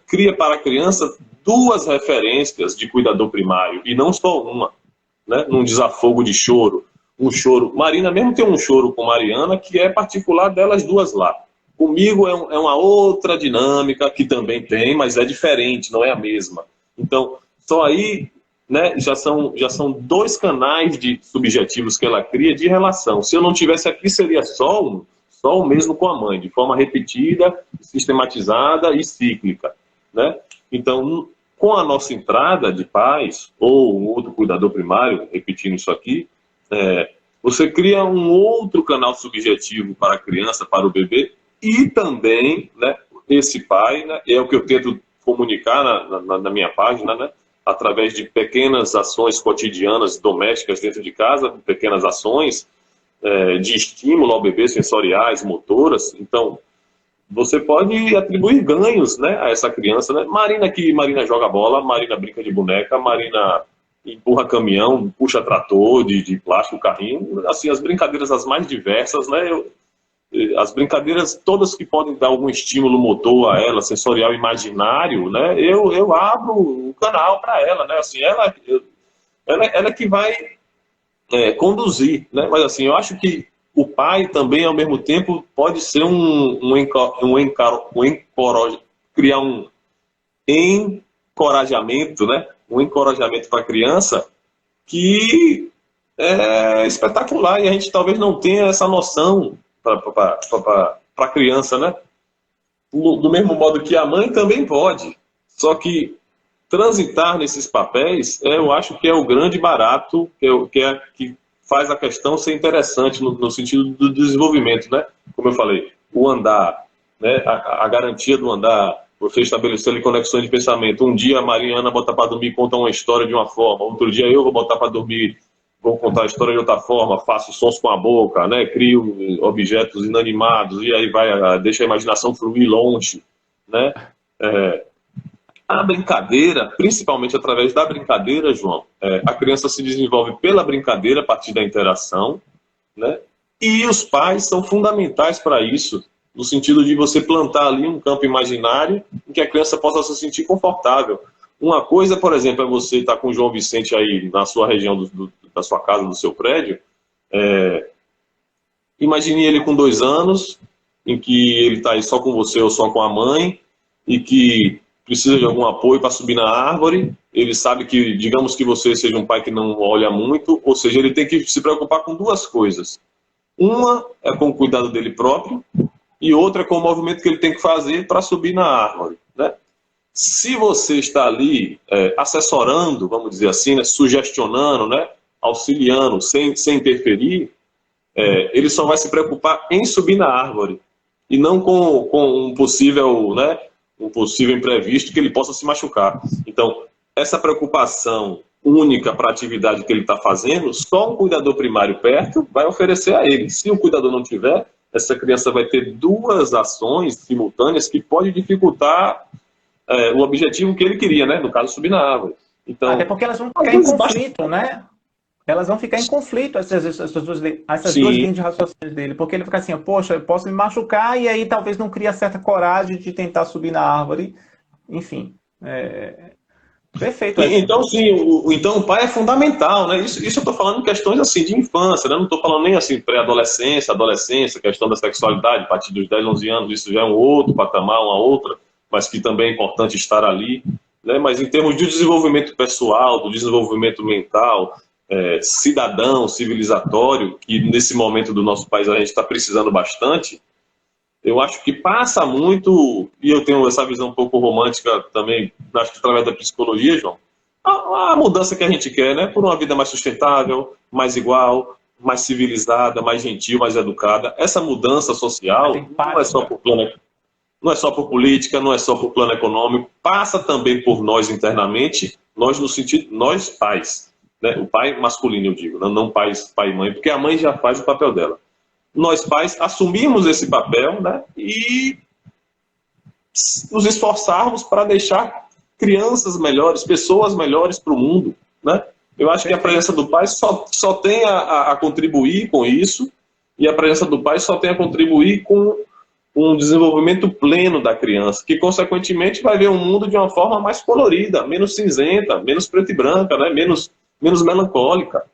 cria para a criança duas referências de cuidador primário, e não só uma, né, num desafogo de choro. Um choro, Marina mesmo tem um choro com Mariana que é particular delas duas lá. Comigo é uma outra dinâmica que também tem, mas é diferente, não é a mesma. Então, só aí, né, já são dois canais subjetivos que ela cria de relação. Se eu não tivesse aqui, seria só o mesmo com a mãe, de forma repetida, sistematizada e cíclica, né? Então, com a nossa entrada de pais, ou um outro cuidador primário, repetindo isso aqui, você cria um outro canal subjetivo para a criança, para o bebê, e também, né, esse pai, né, é o que eu tento comunicar na minha página, né, através de pequenas ações cotidianas, domésticas dentro de casa, pequenas ações de estímulo ao bebê, sensoriais, motoras. Então, você pode atribuir ganhos, né, a essa criança, né? Marina joga bola, Marina brinca de boneca, Marina empurra caminhão, puxa trator de plástico, carrinho, assim, as brincadeiras as mais diversas, né? As brincadeiras todas que podem dar algum estímulo motor a ela, sensorial, imaginário, né? Eu abro o canal para ela, né? Assim, ela que vai conduzir, né? Mas assim, eu acho que o pai também, ao mesmo tempo, pode ser criar um encorajamento, né? Um encorajamento para a criança que é espetacular, e a gente talvez não tenha essa noção para a criança, né? Do mesmo modo que a mãe também pode. Só que transitar nesses papéis, eu acho que é o grande barato, que faz a questão ser interessante no sentido do desenvolvimento, né? Como eu falei, o andar, né? A garantia do andar, você estabelecer ali conexões de pensamento. Um dia a Mariana bota para dormir e conta uma história de uma forma, outro dia eu vou botar para dormir, vou contar a história de outra forma, faço sons com a boca, né? Crio objetos inanimados e aí deixa a imaginação fluir longe, né? A brincadeira, principalmente através da brincadeira, João, a criança se desenvolve pela brincadeira a partir da interação, né? E os pais são fundamentais para isso, no sentido de você plantar ali um campo imaginário em que a criança possa se sentir confortável. Uma coisa, por exemplo, é você estar com o João Vicente aí na sua região da sua casa, do seu prédio. Imagine ele com 2 anos, em que ele está aí só com você ou só com a mãe, e que precisa de algum apoio para subir na árvore. Ele sabe que, digamos que você seja um pai que não olha muito, ou seja, ele tem que se preocupar com 2 coisas. Uma é com o cuidado dele próprio, e outra é com o movimento que ele tem que fazer para subir na árvore, né? Se você está ali assessorando, vamos dizer assim, né, sugestionando, né, auxiliando, sem interferir, ele só vai se preocupar em subir na árvore, e não com um possível, né, um possível imprevisto que ele possa se machucar. Então, essa preocupação única para a atividade que ele está fazendo, só um cuidador primário perto vai oferecer a ele. Se o cuidador não tiver, essa criança vai ter 2 ações simultâneas que podem dificultar o objetivo que ele queria, né? No caso, subir na árvore. Então, Até porque elas vão às ficar em vezes basta... conflito, né? Elas vão ficar em conflito, essas duas Sim. linhas de raciocínio dele, porque ele fica assim, poxa, eu posso me machucar e aí talvez não cria certa coragem de tentar subir na árvore. Enfim, perfeito, Edson. Então, sim, então o pai é fundamental, né? Isso eu estou falando em questões assim de infância, né? Não estou falando nem assim pré-adolescência, adolescência, questão da sexualidade, a partir dos 10, 11 anos, isso já é um outro patamar, uma outra, mas que também é importante estar ali, né? Mas em termos de desenvolvimento pessoal, do desenvolvimento mental, cidadão, civilizatório, que nesse momento do nosso país a gente está precisando bastante, eu acho que passa muito, e eu tenho essa visão um pouco romântica também, acho que através da psicologia, João, a mudança que a gente quer, né? Por uma vida mais sustentável, mais igual, mais civilizada, mais gentil, mais educada. Essa mudança social não é só por plano, não é só por política, não é só por plano econômico, passa também por nós internamente, nós no sentido, nós pais, né? O pai masculino, eu digo, não pai e mãe, porque a mãe já faz o papel dela. Nós pais assumimos esse papel, né, e nos esforçarmos para deixar crianças melhores, pessoas melhores para o mundo, né? Eu acho que a presença do pai só tem a contribuir com isso, e a presença do pai só tem a contribuir com um desenvolvimento pleno da criança, que consequentemente vai ver o mundo de uma forma mais colorida, menos cinzenta, menos preto e branca, né? menos melancólica.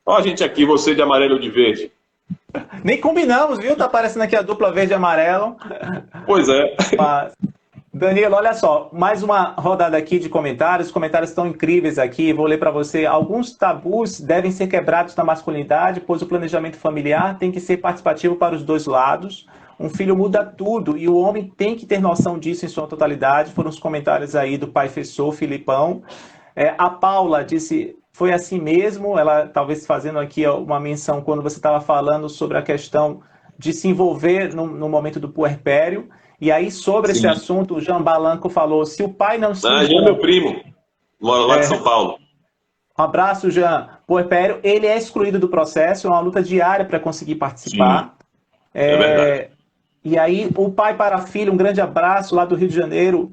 Olha a gente aqui, você de amarelo ou de verde. Nem combinamos, viu? Tá aparecendo aqui a dupla verde e amarelo. Pois é. Mas, Danilo, olha só, mais uma rodada aqui de comentários. Os comentários estão incríveis aqui. Vou ler para você. Alguns tabus devem ser quebrados na masculinidade, pois o planejamento familiar tem que ser participativo para os dois lados. Um filho muda tudo e o homem tem que ter noção disso em sua totalidade. Foram os comentários aí do pai Fessor, Filipão. A Paula disse, foi assim mesmo, ela talvez fazendo aqui uma menção quando você estava falando sobre a questão de se envolver no momento do puerpério. E aí, sobre esse assunto, o Jean Balanco falou, se o pai não se... Jean é meu primo, mora lá de São Paulo. Um abraço, Jean. Puerpério, ele é excluído do processo, é uma luta diária para conseguir participar. Sim, é verdade. E aí, o pai para filho, um grande abraço lá do Rio de Janeiro.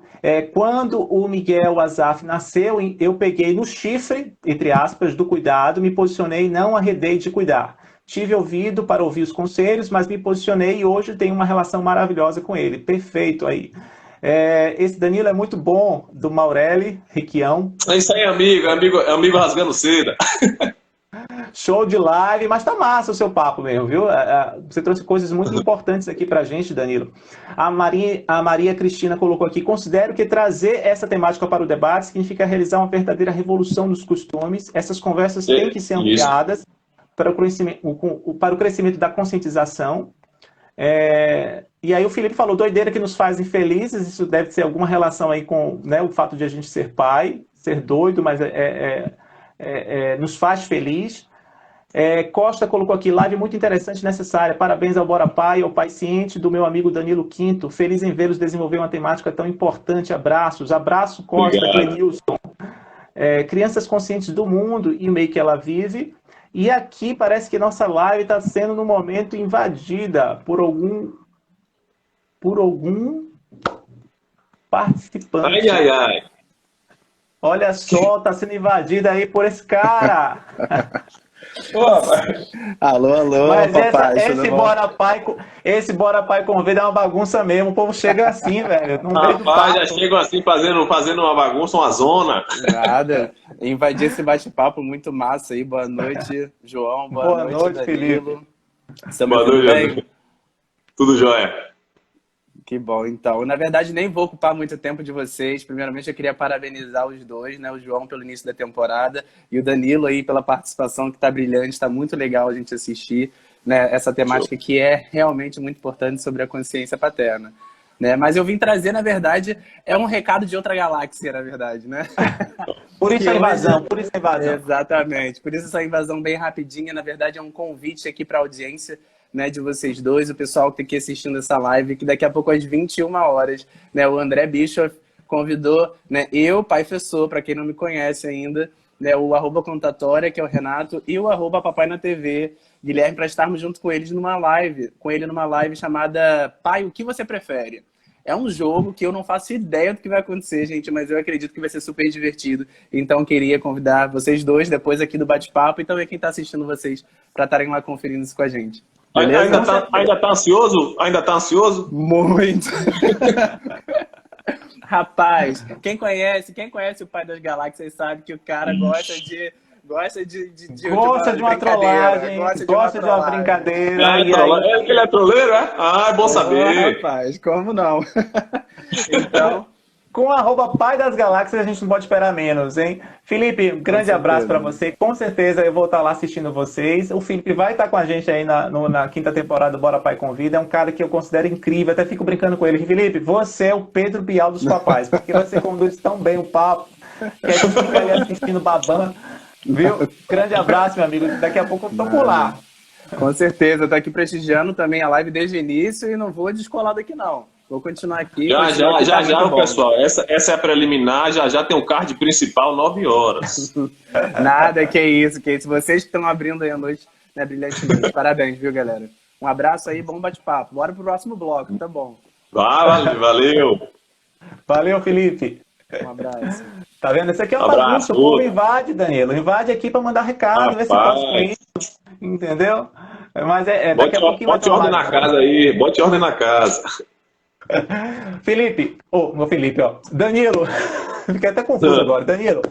Quando o Miguel Azaf nasceu, eu peguei no chifre, entre aspas, do cuidado, me posicionei, não arredei de cuidar. Tive ouvido para ouvir os conselhos, mas me posicionei e hoje tenho uma relação maravilhosa com ele. Perfeito aí. Esse Danilo é muito bom, do Maurelli Requião. É isso aí, amigo rasgando seda. Show de live, mas tá massa o seu papo mesmo, viu? Você trouxe coisas muito importantes aqui pra gente, Danilo. A Maria Cristina colocou aqui, considero que trazer essa temática para o debate significa realizar uma verdadeira revolução dos costumes. Essas conversas têm que ser ampliadas para o crescimento da conscientização. E aí o Felipe falou, doideira que nos faz infelizes, isso deve ter alguma relação aí com, né, o fato de a gente ser pai, ser doido, mas nos faz feliz. Costa colocou aqui, live muito interessante e necessária. Parabéns ao Bora Pai, ao pai ciente do meu amigo Danilo Quinto. Feliz em vê-los desenvolver uma temática tão importante. Abraços. Abraço, Costa, Clenilson. Crianças conscientes do mundo e o meio que ela vive. E aqui parece que nossa live está sendo, no momento, invadida por algum participante. Ai. Olha só, está sendo invadida aí por esse cara. Alô, mas papai, esse Bora Pai convida é uma bagunça mesmo. O povo chega assim, velho. Rapaz, já chegam assim fazendo uma bagunça, uma zona. Nada. Invadir esse bate-papo muito massa aí. Boa noite, João. Boa noite, Danilo. Felipe. Boa noite, tudo jóia. Que bom, então. Na verdade, nem vou ocupar muito tempo de vocês. Primeiramente, eu queria parabenizar os dois, né? O João pelo início da temporada e o Danilo aí pela participação, que está brilhante, está muito legal a gente assistir, né? Essa temática que é realmente muito importante sobre a consciência paterna. Né? Mas eu vim trazer, na verdade, um recado de outra galáxia, na verdade, né? Por isso a invasão, por isso a invasão. Exatamente, por isso essa invasão bem rapidinha, na verdade é um convite aqui para a audiência, né, de vocês dois, o pessoal que está aqui assistindo essa live, que daqui a pouco às 21 horas, né, o André Bischoff convidou, né, eu, pai Fessor, para quem não me conhece ainda, né, o @contatória, que é o Renato, e o @papai na TV, Guilherme, para estarmos junto com ele numa live chamada Pai, o que você prefere? É um jogo que eu não faço ideia do que vai acontecer, gente, mas eu acredito que vai ser super divertido. Então, queria convidar vocês dois depois aqui do bate-papo e também quem está assistindo vocês para estarem lá conferindo isso com a gente. Beleza? Ainda tá ansioso? Ainda tá ansioso? Muito! Rapaz, quem conhece o Pai das Galáxias sabe que o cara gosta de uma trollagem, gosta de uma brincadeira. Ele é troleiro, é? Ah, é bom saber. Rapaz, como não? Então, com o @Pai das Galáxias a gente não pode esperar menos, hein? Felipe, um grande abraço para você. Com certeza eu vou estar lá assistindo vocês. O Felipe vai estar com a gente aí na quinta temporada do Bora Pai Convida. É um cara que eu considero incrível. Até fico brincando com ele. Felipe, você é o Pedro Bial dos papais, porque você conduz tão bem o papo que a gente fica ali assistindo babando. Viu? Grande abraço, meu amigo. Daqui a pouco eu tô por lá. Com certeza. Eu tô aqui prestigiando também a live desde o início e não vou descolar daqui, não. Vou continuar aqui. Já, pessoal. Essa é a preliminar. Já tem o card principal, 9 horas. Nada, que isso. Vocês que estão abrindo aí a noite, né, brilhantemente. Parabéns, viu, galera? Um abraço aí, bom bate-papo. Bora pro próximo bloco, tá bom. Valeu. Valeu, Felipe. Um abraço. Tá vendo? Esse aqui é uma bagunça. O povo invade, Danilo. Invade aqui para mandar recado, ver se pode com isso. Entendeu? Mas daqui a pouquinho bote ordem na casa aí. Bote ordem na casa. Felipe, Danilo, fiquei até confuso agora. Danilo,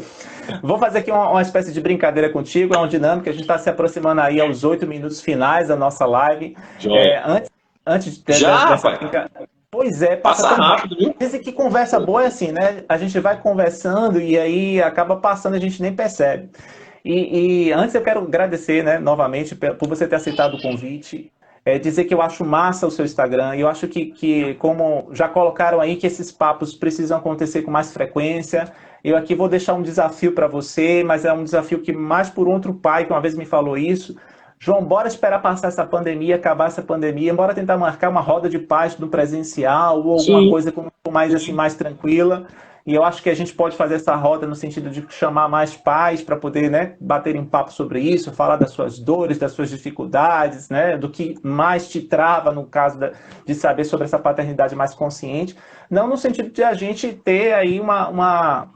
vou fazer aqui uma espécie de brincadeira contigo, é uma dinâmica, a gente está se aproximando aí aos 8 minutos finais da nossa live. Antes dessa brincadeira. Pois é, passa tão rápido, viu? Dizem que conversa boa é assim, né? A gente vai conversando e aí acaba passando, a gente nem percebe. E antes eu quero agradecer, né, novamente por você ter aceitado o convite. Dizer que eu acho massa o seu Instagram, e eu acho que, como já colocaram aí, que esses papos precisam acontecer com mais frequência. Eu aqui vou deixar um desafio para você, mas é um desafio que mais por outro pai que uma vez me falou isso. João, bora esperar passar essa pandemia, acabar essa pandemia, bora tentar marcar uma roda de paz no presencial ou alguma coisa mais assim, mais tranquila. E eu acho que a gente pode fazer essa roda no sentido de chamar mais pais para poder, né, bater em papo sobre isso, falar das suas dores, das suas dificuldades, né, do que mais te trava no caso de saber sobre essa paternidade mais consciente. Não no sentido de a gente ter aí uma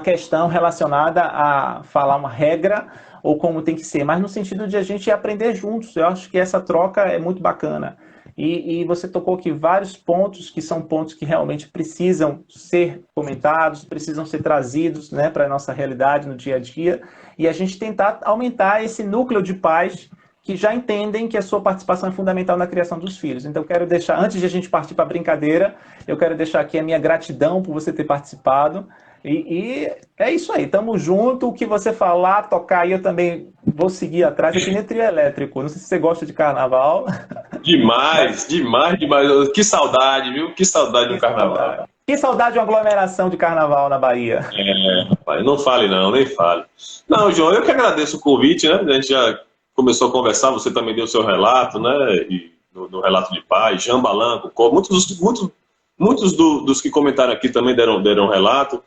questão relacionada a falar uma regra ou como tem que ser, mas no sentido de a gente aprender juntos. Eu acho que essa troca é muito bacana. E você tocou aqui vários pontos que são pontos que realmente precisam ser comentados, precisam ser trazidos, né, para a nossa realidade no dia a dia, e a gente tentar aumentar esse núcleo de pais que já entendem que a sua participação é fundamental na criação dos filhos. Então, eu quero deixar, antes de a gente partir para a brincadeira, eu quero deixar aqui a minha gratidão por você ter participado. E é isso aí, tamo junto. O que você falar, tocar aí, eu também vou seguir atrás. É que nem trio elétrico. Não sei se você gosta de carnaval. Demais. Que saudade, viu? Que saudade do carnaval. Que saudade de uma aglomeração de carnaval na Bahia. Rapaz, não fale não, nem fale. Não, João, eu que agradeço o convite, né? A gente já começou a conversar, você também deu o seu relato, né? E no relato de pai, Jean Balanco, muitos dos que comentaram aqui também deram relato.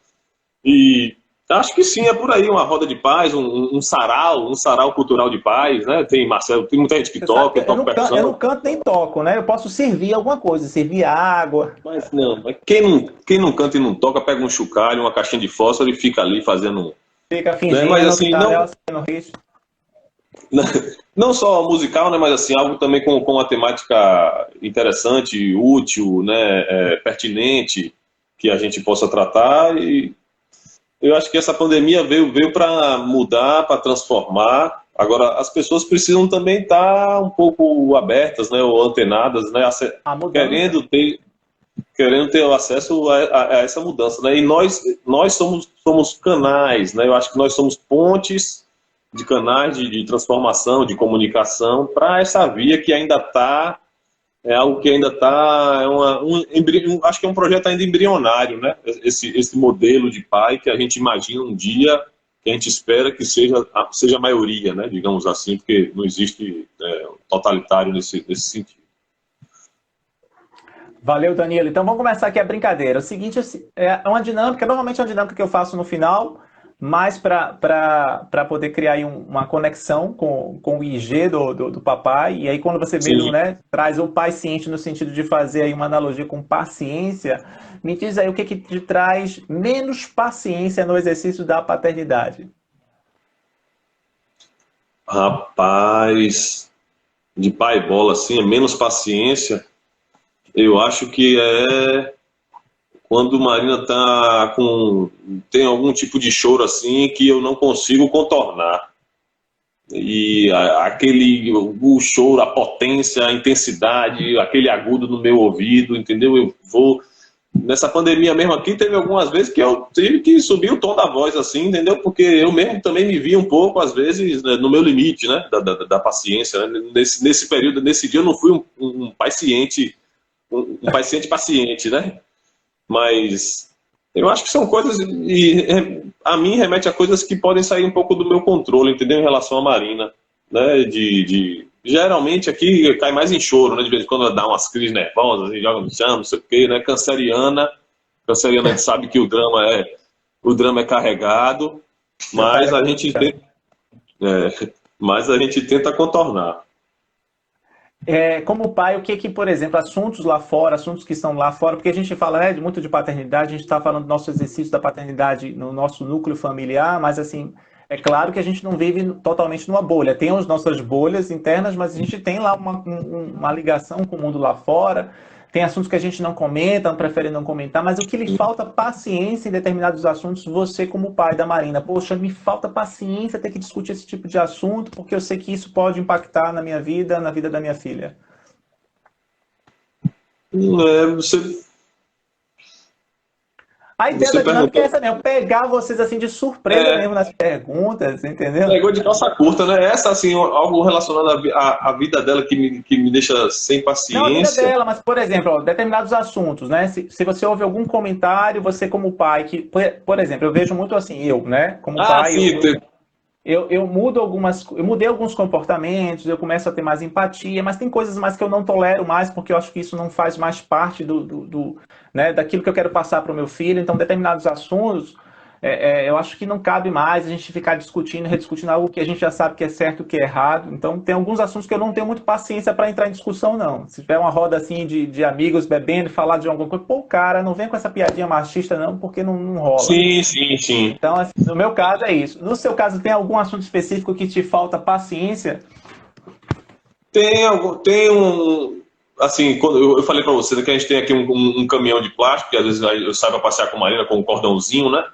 E acho que sim, é por aí, uma roda de paz, um sarau cultural de paz, né? Tem Marcelo, tem muita gente que toca, eu não canto nem toco, né? Eu posso servir alguma coisa, servir água. Mas quem não canta e não toca, pega um chocalho, uma caixinha de fósforo e fica ali fazendo... Fica fingindo, né? Mas assim, não só musical, né? Mas assim, algo também com uma temática interessante, útil, né? Pertinente, que a gente possa tratar. E eu acho que essa pandemia veio para mudar, para transformar. Agora, as pessoas precisam também estar um pouco abertas, né, ou antenadas, né, querendo ter o acesso a essa mudança, né? E nós somos canais, né? Eu acho que nós somos pontes de canais de transformação, de comunicação para essa via que ainda está... É algo que ainda está... acho que é um projeto ainda embrionário, né? Esse modelo de pai que a gente imagina um dia, que a gente espera que seja a maioria, né? Digamos assim, porque não existe totalitário nesse sentido. Valeu, Danilo. Então vamos começar aqui a brincadeira. O seguinte, é uma dinâmica, normalmente é uma dinâmica que eu faço no final, mais para poder criar aí uma conexão com o IG do papai. E aí quando você mesmo, né, traz o pai ciente no sentido de fazer aí uma analogia com paciência, me diz aí o que te traz menos paciência no exercício da paternidade. Rapaz, de pai bola assim, é menos paciência. Eu acho que é quando Marina tem algum tipo de choro assim que eu não consigo contornar. E o choro, a potência, a intensidade, aquele agudo no meu ouvido, entendeu? Eu vou nessa pandemia mesmo aqui, teve algumas vezes que eu tive que subir o tom da voz assim, entendeu? Porque eu mesmo também me vi um pouco às vezes, né, no meu limite, né, da paciência, né? Nesse período, nesse dia eu não fui um paciente, um paciente, né? Mas eu acho que são coisas, a mim remete a coisas que podem sair um pouco do meu controle, entendeu? Em relação à Marina, né? Geralmente aqui cai mais em choro, né? De vez em quando ela dá umas crises nervosas, assim, joga no chão, não sei o quê, né? Canceriana a gente sabe que o drama é carregado, mas mas a gente tenta contornar. Como pai, o que, por exemplo, assuntos lá fora, assuntos que estão lá fora, porque a gente fala, né, muito de paternidade, a gente está falando do nosso exercício da paternidade no nosso núcleo familiar, mas assim, é claro que a gente não vive totalmente numa bolha. Tem as nossas bolhas internas, mas a gente tem lá uma ligação com o mundo lá fora. Tem assuntos que a gente não comenta, prefere não comentar, mas o que lhe falta paciência em determinados assuntos, você como pai da Marina. Poxa, me falta paciência ter que discutir esse tipo de assunto, porque eu sei que isso pode impactar na minha vida, na vida da minha filha. A ideia da dinâmica é essa mesmo, pegar vocês assim de surpresa mesmo nas perguntas, entendeu? Pegou de calça curta, né? Essa, assim, algo relacionado à vida dela que me deixa sem paciência. Não a vida dela, mas, por exemplo, ó, determinados assuntos, né? Se você ouve algum comentário, você como pai, que, por exemplo, eu vejo muito assim, né? Como pai, sim, eu mudei alguns comportamentos, eu começo a ter mais empatia, mas tem coisas mais que eu não tolero mais, porque eu acho que isso não faz mais parte né, daquilo que eu quero passar para o meu filho. Então, determinados assuntos, eu acho que não cabe mais a gente ficar discutindo, rediscutindo algo que a gente já sabe que é certo e que é errado. Então, tem alguns assuntos que eu não tenho muito paciência para entrar em discussão, não. Se tiver uma roda assim de amigos bebendo e falar de alguma coisa, pô, cara, não vem com essa piadinha machista, não, porque não rola. Sim. Então, assim, no meu caso é isso. No seu caso, tem algum assunto específico que te falta paciência? Tem um... Assim, quando eu falei para você, né, que a gente tem aqui um caminhão de plástico, que às vezes eu saio para passear com a Marina com um cordãozinho, né?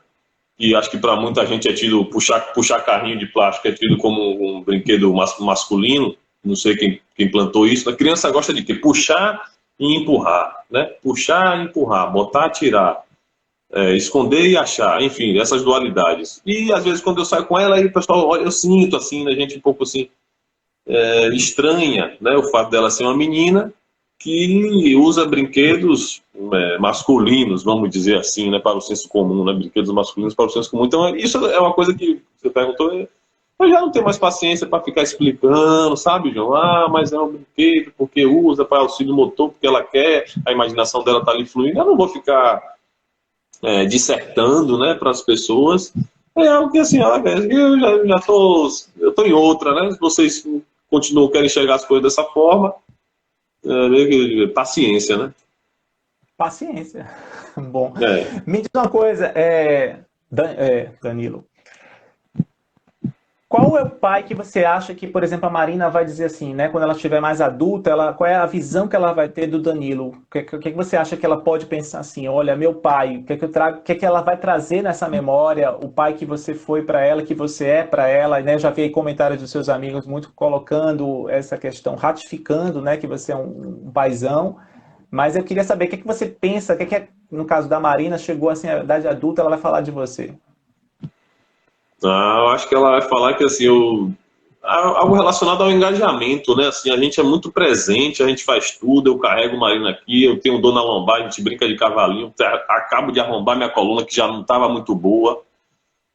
E acho que para muita gente é tido, puxar carrinho de plástico é tido como um brinquedo masculino. Não sei quem plantou isso. A criança gosta de quê? Puxar e empurrar, né? Puxar e empurrar, botar, tirar, esconder e achar, enfim, essas dualidades. E às vezes quando eu saio com ela, aí o pessoal olha, eu sinto assim, né, gente um pouco assim, estranha, né? O fato dela ser uma menina que usa brinquedos masculinos, vamos dizer assim, né, para o senso comum, né, brinquedos masculinos para o senso comum. Então, isso é uma coisa que você perguntou, eu já não tenho mais paciência para ficar explicando, sabe, João? Mas é um brinquedo porque usa para auxílio motor, porque ela quer, a imaginação dela está ali fluindo. Eu não vou ficar dissertando, né, para as pessoas. É algo que, assim, eu já estou em outra, né? Se vocês continuam querem enxergar as coisas dessa forma, paciência, né? Paciência. Bom. Me diz uma coisa, Danilo. Qual é o pai que você acha que, por exemplo, a Marina vai dizer assim, né? Quando ela estiver mais adulta, qual é a visão que ela vai ter do Danilo? O que você acha que ela pode pensar assim? Olha, meu pai, o que ela vai trazer nessa memória? O pai que você foi para ela, que você é para ela, né? Já vi aí comentários dos seus amigos muito colocando essa questão, ratificando, né? Que você é um paizão. Mas eu queria saber o que você pensa, no caso da Marina, chegou assim à idade adulta, ela vai falar de você. Eu acho que ela vai falar que assim, algo relacionado ao engajamento, né? Assim, a gente é muito presente, a gente faz tudo, eu carrego o Marina aqui, eu tenho dor na lombar, a gente brinca de cavalinho, acabo de arrombar minha coluna que já não estava muito boa,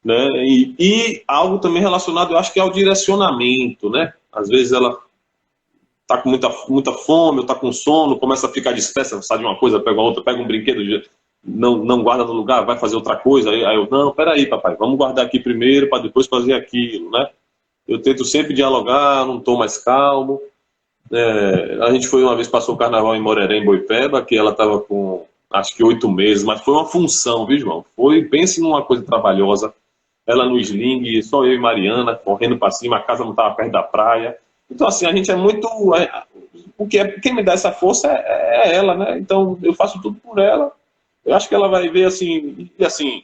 né? E algo também relacionado, eu acho que é ao direcionamento, né? Às vezes ela tá com muita fome, ou tá com sono, começa a ficar dispersa, sabe de uma coisa, pega outra, pega um brinquedo, não guarda no lugar, vai fazer outra coisa. Aí eu, não, peraí, papai, vamos guardar aqui primeiro para depois fazer aquilo, né? Eu tento sempre dialogar, num tom mais calmo. A gente foi uma vez, passou o carnaval em Moreré, em Boipeba, que ela estava com, acho que 8 meses, mas foi uma função, viu, João? Pense numa coisa trabalhosa. Ela no sling, só eu e Mariana, correndo para cima, a casa não estava perto da praia. Então, assim, a gente é muito... Quem me dá essa força é ela, né? Então, eu faço tudo por ela. Eu acho que ela vai ver, assim, e assim,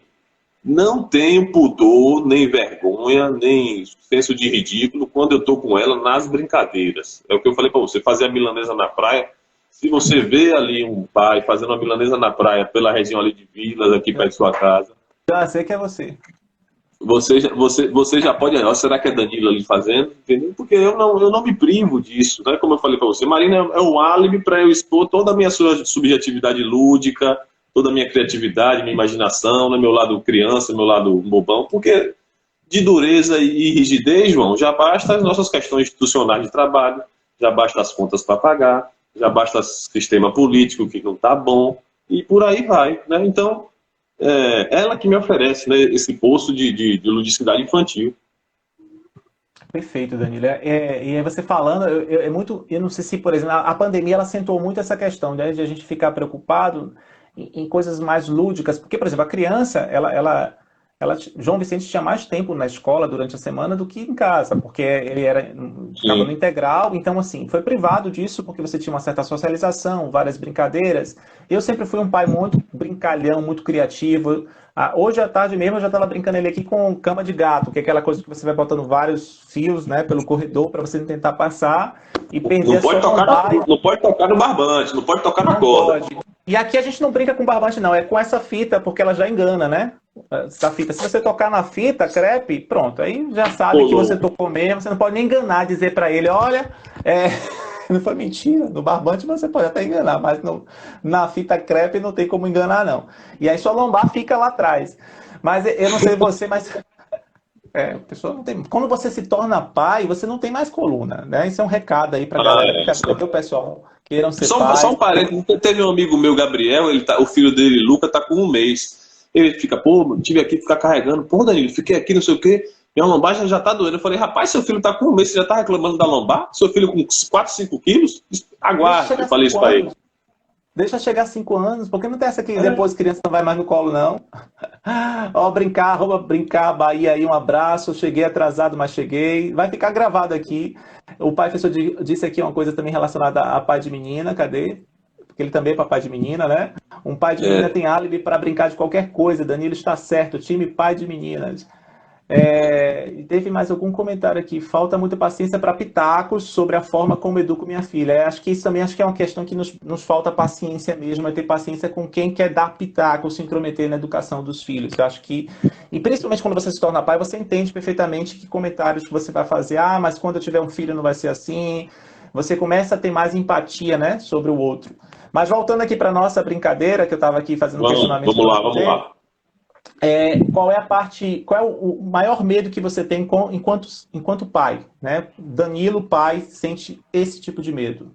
não tenho pudor, nem vergonha, nem senso de ridículo quando eu estou com ela nas brincadeiras. É o que eu falei para você, fazer a milanesa na praia. Se você vê ali um pai fazendo uma milanesa na praia, pela região ali de Vilas, aqui perto de sua casa... Já sei que é você. Você já pode olhar, será que é Danilo ali fazendo? Entendeu? Porque eu não me privo disso, né? Como eu falei para você, Marina é um álibi para eu expor toda a minha subjetividade lúdica, toda a minha criatividade, minha imaginação, né? Meu lado criança, meu lado bobão, porque de dureza e rigidez, João, já basta as nossas questões institucionais de trabalho, já basta as contas para pagar, já basta o sistema político que não está bom, e por aí vai, né? Então, ela que me oferece, né, esse poço de ludicidade infantil. Perfeito, Danilo. E aí você falando, é muito, eu não sei se, por exemplo, a pandemia ela acentuou muito essa questão, né, de a gente ficar preocupado em coisas mais lúdicas, porque, por exemplo, a criança, João Vicente tinha mais tempo na escola durante a semana do que em casa, porque ele estava no integral, então, assim, foi privado disso porque você tinha uma certa socialização, várias brincadeiras. Eu sempre fui um pai muito brincalhão, muito criativo. Hoje à tarde mesmo eu já estava brincando ele aqui com cama de gato, que é aquela coisa que você vai botando vários fios, né, pelo corredor para você tentar passar e perder não pode tocar no barbante, não pode tocar na corda. Pode. E aqui a gente não brinca com barbante, não. É com essa fita, porque ela já engana, né? Essa fita. Se você tocar na fita, crepe, pronto. Aí já sabe que você tocou mesmo. Você não pode nem enganar, dizer pra ele, olha, não foi mentira. No barbante você pode até enganar, mas na fita crepe não tem como enganar, não. E aí sua lombar fica lá atrás. Mas eu não sei você, mas... a pessoa não tem... Quando você se torna pai, você não tem mais coluna, né? Isso é um recado aí pra galera. Cadê o pessoal? Queiram ser pais. Só um parênteses, teve um amigo meu, Gabriel, o filho dele, Luca, tá com 1 mês. Ele fica, tive aqui que ficar carregando. Pô, Danilo, fiquei aqui, não sei o quê. Minha lombar já tá doendo. Eu falei, rapaz, seu filho tá com 1 mês, você já tá reclamando da lombar? Seu filho com 4, 5 quilos? Aguarde, eu falei isso pra ele. Deixa chegar a 5 anos, porque não tem essa que depois a criança não vai mais no colo, não. Brincar, Bahia aí, um abraço. Cheguei atrasado, mas cheguei. Vai ficar gravado aqui. O pai professor disse aqui uma coisa também relacionada a pai de menina, cadê? Porque ele também é papai de menina, né? Um pai de menina tem álibi para brincar de qualquer coisa. Danilo está certo, time pai de meninas. Teve mais algum comentário aqui. Falta muita paciência para pitacos sobre a forma como educo minha filha. Acho que isso também é uma questão que nos falta paciência mesmo, é ter paciência com quem quer dar pitaco, se intrometer na educação dos filhos. Eu acho que, e principalmente quando você se torna pai, você entende perfeitamente que comentários que você vai fazer, mas quando eu tiver um filho não vai ser assim. Você começa a ter mais empatia, né, sobre o outro. Mas voltando aqui para nossa brincadeira, que eu estava aqui fazendo um questionamento. Vamos lá. Qual é o maior medo que você tem enquanto pai, né? Danilo, pai, sente esse tipo de medo?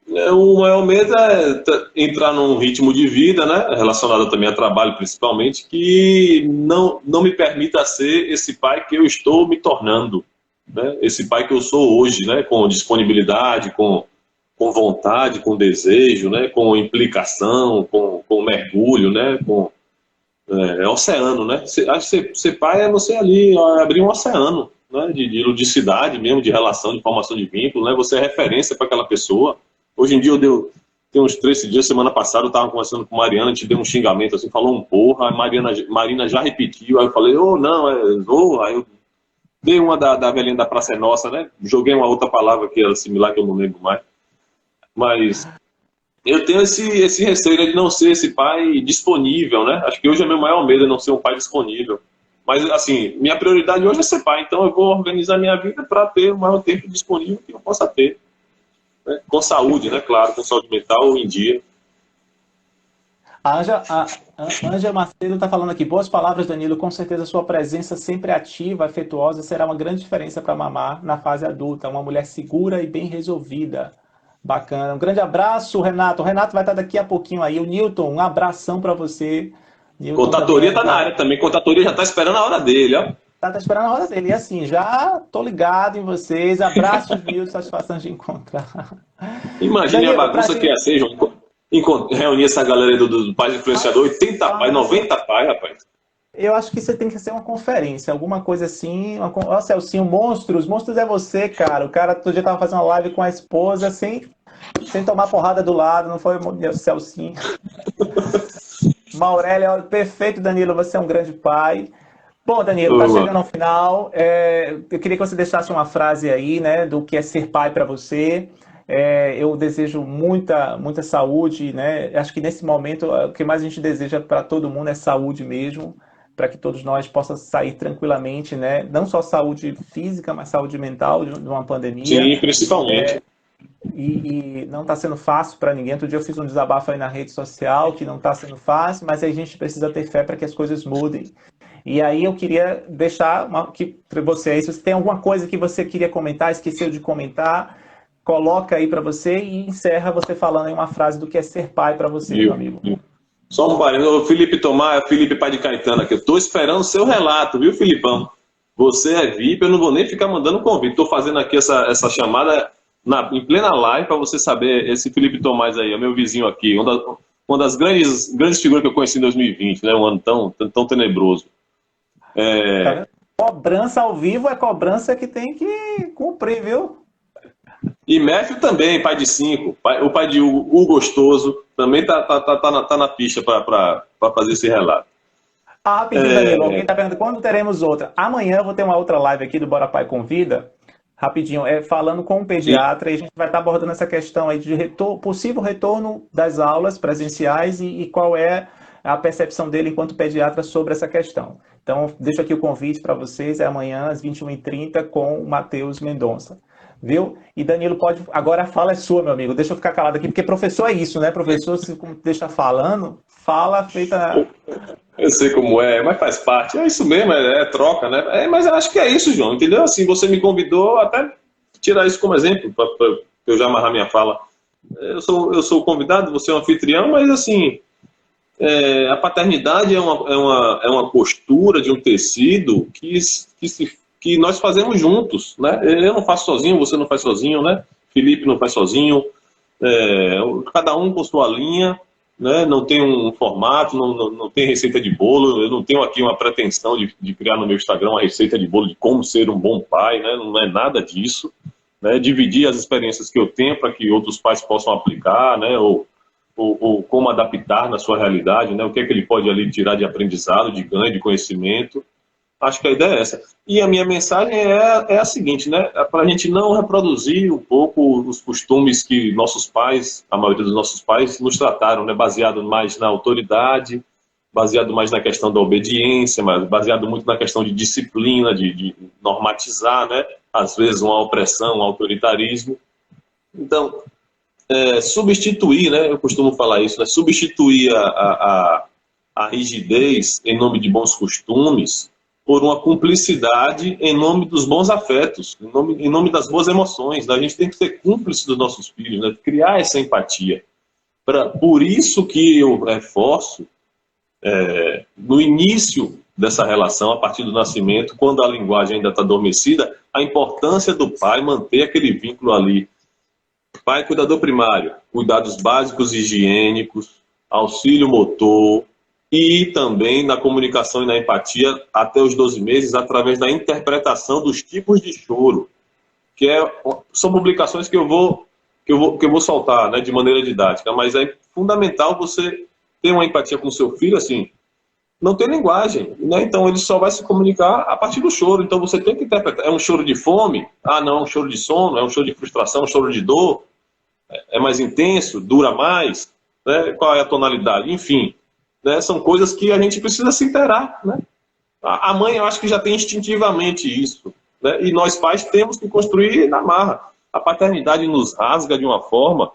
O maior medo é entrar num ritmo de vida, né, relacionado também a trabalho principalmente, que não me permita ser esse pai que eu estou me tornando, né? Esse pai que eu sou hoje, né, com disponibilidade, com vontade, com desejo, né, com implicação, com mergulho, né, oceano, né? Acho que ser pai é você ali abrir um oceano, né? De ludicidade mesmo, de relação, de formação de vínculo, né? Você é referência para aquela pessoa. Hoje em dia tem uns 3 dias, semana passada eu estava conversando com a Mariana, a gente deu um xingamento assim, falou um porra, a Marina já repetiu, aí eu falei, aí eu dei uma da velhinha da Praça é Nossa, né? Joguei uma outra palavra que era similar, que eu não lembro mais. Mas eu tenho esse receio, né, de não ser esse pai disponível, né? Acho que hoje é meu maior medo, é não ser um pai disponível. Mas, assim, minha prioridade hoje é ser pai, então eu vou organizar minha vida para ter o maior tempo disponível que eu possa ter. Né? Com saúde, né? Claro, com saúde mental em dia. A Anja Macedo está falando aqui, boas palavras, Danilo, com certeza sua presença sempre ativa, afetuosa, será uma grande diferença para mamar na fase adulta, uma mulher segura e bem resolvida. Bacana. Um grande abraço, Renato. O Renato vai estar daqui a pouquinho aí. O Newton, um abração para você. Newton Contatoria também, tá na área também. Contatoria já tá esperando a hora dele, ó. tá esperando a hora dele. E assim, já tô ligado em vocês. Abraços, Newton. Satisfação de encontrar. Imagine a Danilo, bagunça que ia ser, João. Reunir essa galera aí do Pais Influenciador, 80 pais, 90 pais, rapaz. Eu acho que você tem que ser uma conferência, alguma coisa assim. Ó, Celcinho, Monstros. Monstros é você, cara. O cara todo dia tava fazendo uma live com a esposa sem tomar porrada do lado. Não foi o Celcinho. Maurélio, perfeito, Danilo. Você é um grande pai. Bom, Danilo, tá chegando ao final. Eu queria que você deixasse uma frase aí, né, do que é ser pai para você. Eu desejo muita saúde, né? Acho que nesse momento o que mais a gente deseja para todo mundo é saúde mesmo, para que todos nós possamos sair tranquilamente, né? Não só saúde física, mas saúde mental de uma pandemia. Sim, principalmente. E não está sendo fácil para ninguém. Outro dia eu fiz um desabafo aí na rede social que não está sendo fácil, mas a gente precisa ter fé para que as coisas mudem. E aí eu queria deixar para vocês, se você tem alguma coisa que você queria comentar, esqueceu de comentar, coloca aí para você e encerra você falando aí uma frase do que é ser pai para você, meu amigo. Só um parênteses, o Felipe Tomar, Felipe Pai de Caetano aqui. Eu tô esperando o seu relato, viu, Filipão? Você é VIP, eu não vou nem ficar mandando convite. Tô fazendo aqui essa chamada em plena live para você saber. Esse Felipe Tomás aí, é meu vizinho aqui, uma das grandes figuras que eu conheci em 2020, né? Um ano tão tenebroso. Cobrança ao vivo é cobrança que tem que cumprir, viu? E Matthew também, pai de 5. O pai de Hugo Gostoso também tá na pista para fazer esse relato. Rapidinho, Danilo. Alguém está perguntando quando teremos outra? Amanhã eu vou ter uma outra live aqui do Bora Pai Convida. Rapidinho, falando com um pediatra. E a gente vai estar abordando essa questão aí de possível retorno das aulas presenciais e qual é a percepção dele enquanto pediatra sobre essa questão. Então, deixo aqui o convite para vocês. É amanhã às 21h30 com o Matheus Mendonça. Viu? E Danilo, agora a fala é sua, meu amigo. Deixa eu ficar calado aqui, porque professor é isso, né? Professor, se deixa falando, fala feita... Eu sei como é, mas faz parte. É isso mesmo, é troca, né? Mas eu acho que é isso, João, entendeu? Assim, você me convidou até tirar isso como exemplo, para eu já amarrar minha fala. Eu sou o convidado, você é o anfitrião, mas assim, a paternidade é uma postura de um tecido que nós fazemos juntos, né? Eu não faço sozinho, você não faz sozinho, né? Felipe não faz sozinho, cada um com sua linha, né? Não tem um formato, não tem receita de bolo. Eu não tenho aqui uma pretensão de criar no meu Instagram uma receita de bolo de como ser um bom pai, né? Não é nada disso, né? Dividir as experiências que eu tenho para que outros pais possam aplicar, né? Ou como adaptar na sua realidade, né? O que é que ele pode ali tirar de aprendizado, de ganho, de conhecimento. Acho que a ideia é essa. E a minha mensagem é a seguinte, né? Para a gente não reproduzir um pouco os costumes que nossos pais, a maioria dos nossos pais, nos trataram, né? Baseado mais na autoridade, baseado mais na questão da obediência, mas baseado muito na questão de disciplina, de normatizar, né? Às vezes uma opressão, um autoritarismo. Então, substituir, né? Eu costumo falar isso, né? Substituir a rigidez em nome de bons costumes por uma cumplicidade em nome dos bons afetos, em nome das boas emoções. A gente tem que ser cúmplice dos nossos filhos, né? Criar essa empatia. Por isso que eu reforço, no início dessa relação, a partir do nascimento, quando a linguagem ainda está adormecida, a importância do pai manter aquele vínculo ali. Pai cuidador primário, cuidados básicos higiênicos, auxílio motor, e também na comunicação e na empatia até os 12 meses, através da interpretação dos tipos de choro, que são publicações que eu vou soltar, né, de maneira didática, mas é fundamental você ter uma empatia com o seu filho, assim, não tem linguagem, né? Então ele só vai se comunicar a partir do choro, então você tem que interpretar. É um choro de fome? Ah, não, é um choro de sono, é um choro de frustração, é um choro de dor, é mais intenso, dura mais, né? Qual é a tonalidade? Enfim, né? São coisas que a gente precisa se inteirar, né? A mãe, eu acho que já tem instintivamente isso, né? E nós pais temos que construir na marra. A paternidade nos rasga de uma forma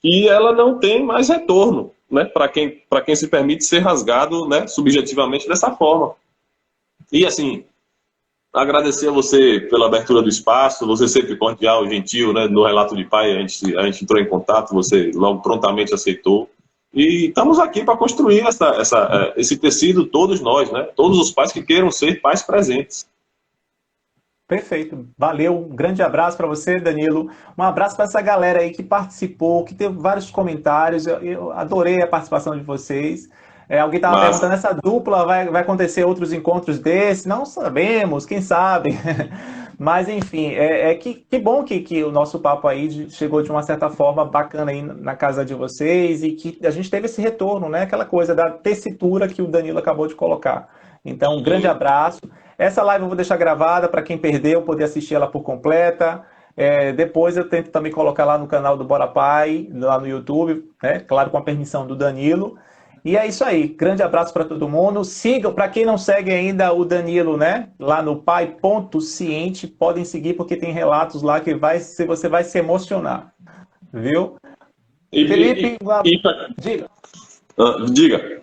que ela não tem mais retorno, né? Para quem se permite ser rasgado, né? Subjetivamente dessa forma. E assim, Agradecer a você pela abertura do espaço, você sempre cordial, gentil, né? No Relato de Pai, a gente entrou em contato, você logo prontamente aceitou. E estamos aqui para construir esse tecido, todos nós, né? Todos os pais que queiram ser pais presentes. Perfeito. Valeu. Um grande abraço para você, Danilo. Um abraço para essa galera aí que participou, que teve vários comentários. Eu adorei a participação de vocês. Alguém estava perguntando, essa dupla vai acontecer outros encontros desses? Não sabemos, quem sabe? Mas, enfim, que bom que o nosso papo aí chegou de uma certa forma bacana aí na casa de vocês e que a gente teve esse retorno, né? Aquela coisa da tessitura que o Danilo acabou de colocar. Então, um grande abraço. Essa live eu vou deixar gravada para quem perdeu poder assistir ela por completa. Depois eu tento também colocar lá no canal do Bora Pai, lá no YouTube, né? Claro, com a permissão do Danilo. E é isso aí. Grande abraço para todo mundo. Sigam, para quem não segue ainda o Danilo, né? Lá no pai.ciente, podem seguir porque tem relatos lá que você vai se emocionar. Viu? Felipe, diga. Diga.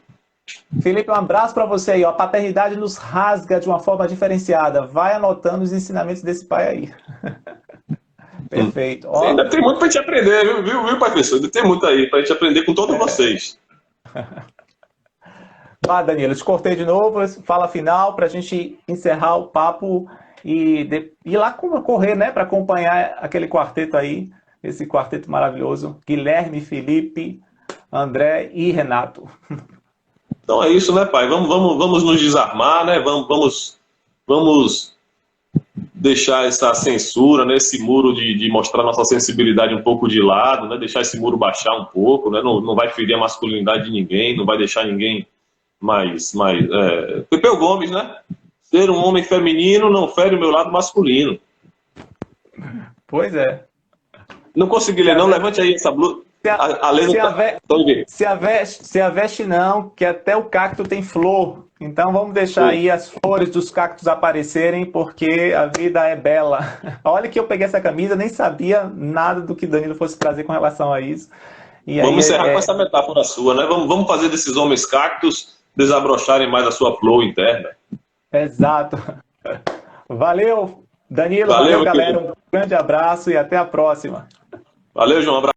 Felipe, um abraço para você aí. Ó. A paternidade nos rasga de uma forma diferenciada. Vai anotando os ensinamentos desse pai aí. Perfeito. Ó. Ainda tem muito para a gente aprender, viu, professor? Ainda tem muito aí para a gente aprender com todos vocês. Danilo, te cortei de novo. Fala final para a gente encerrar o papo e ir lá correr, né? Para acompanhar aquele quarteto aí, esse quarteto maravilhoso. Guilherme, Felipe, André e Renato. Então é isso, né, pai? Vamos nos desarmar, né? Vamos deixar essa censura, né? Esse muro de mostrar nossa sensibilidade um pouco de lado, né? Deixar esse muro baixar um pouco, né? Não vai ferir a masculinidade de ninguém, não vai deixar ninguém mais Pepeu Gomes, né? Ser um homem feminino não fere o meu lado masculino. Pois é. Não consegui ler, não? Levante aí essa blusa. Se a veste não, que até o cacto tem flor. Então vamos deixar aí as flores dos cactos aparecerem, porque a vida é bela. Olha que eu peguei essa camisa, nem sabia nada do que Danilo fosse trazer com relação a isso. E vamos encerrar com essa metáfora sua, né? Vamos fazer desses homens cactos desabrocharem mais a sua flor interna. Exato. Valeu, Danilo. Valeu, galera. Um grande abraço e até a próxima. Valeu, João. Um abraço.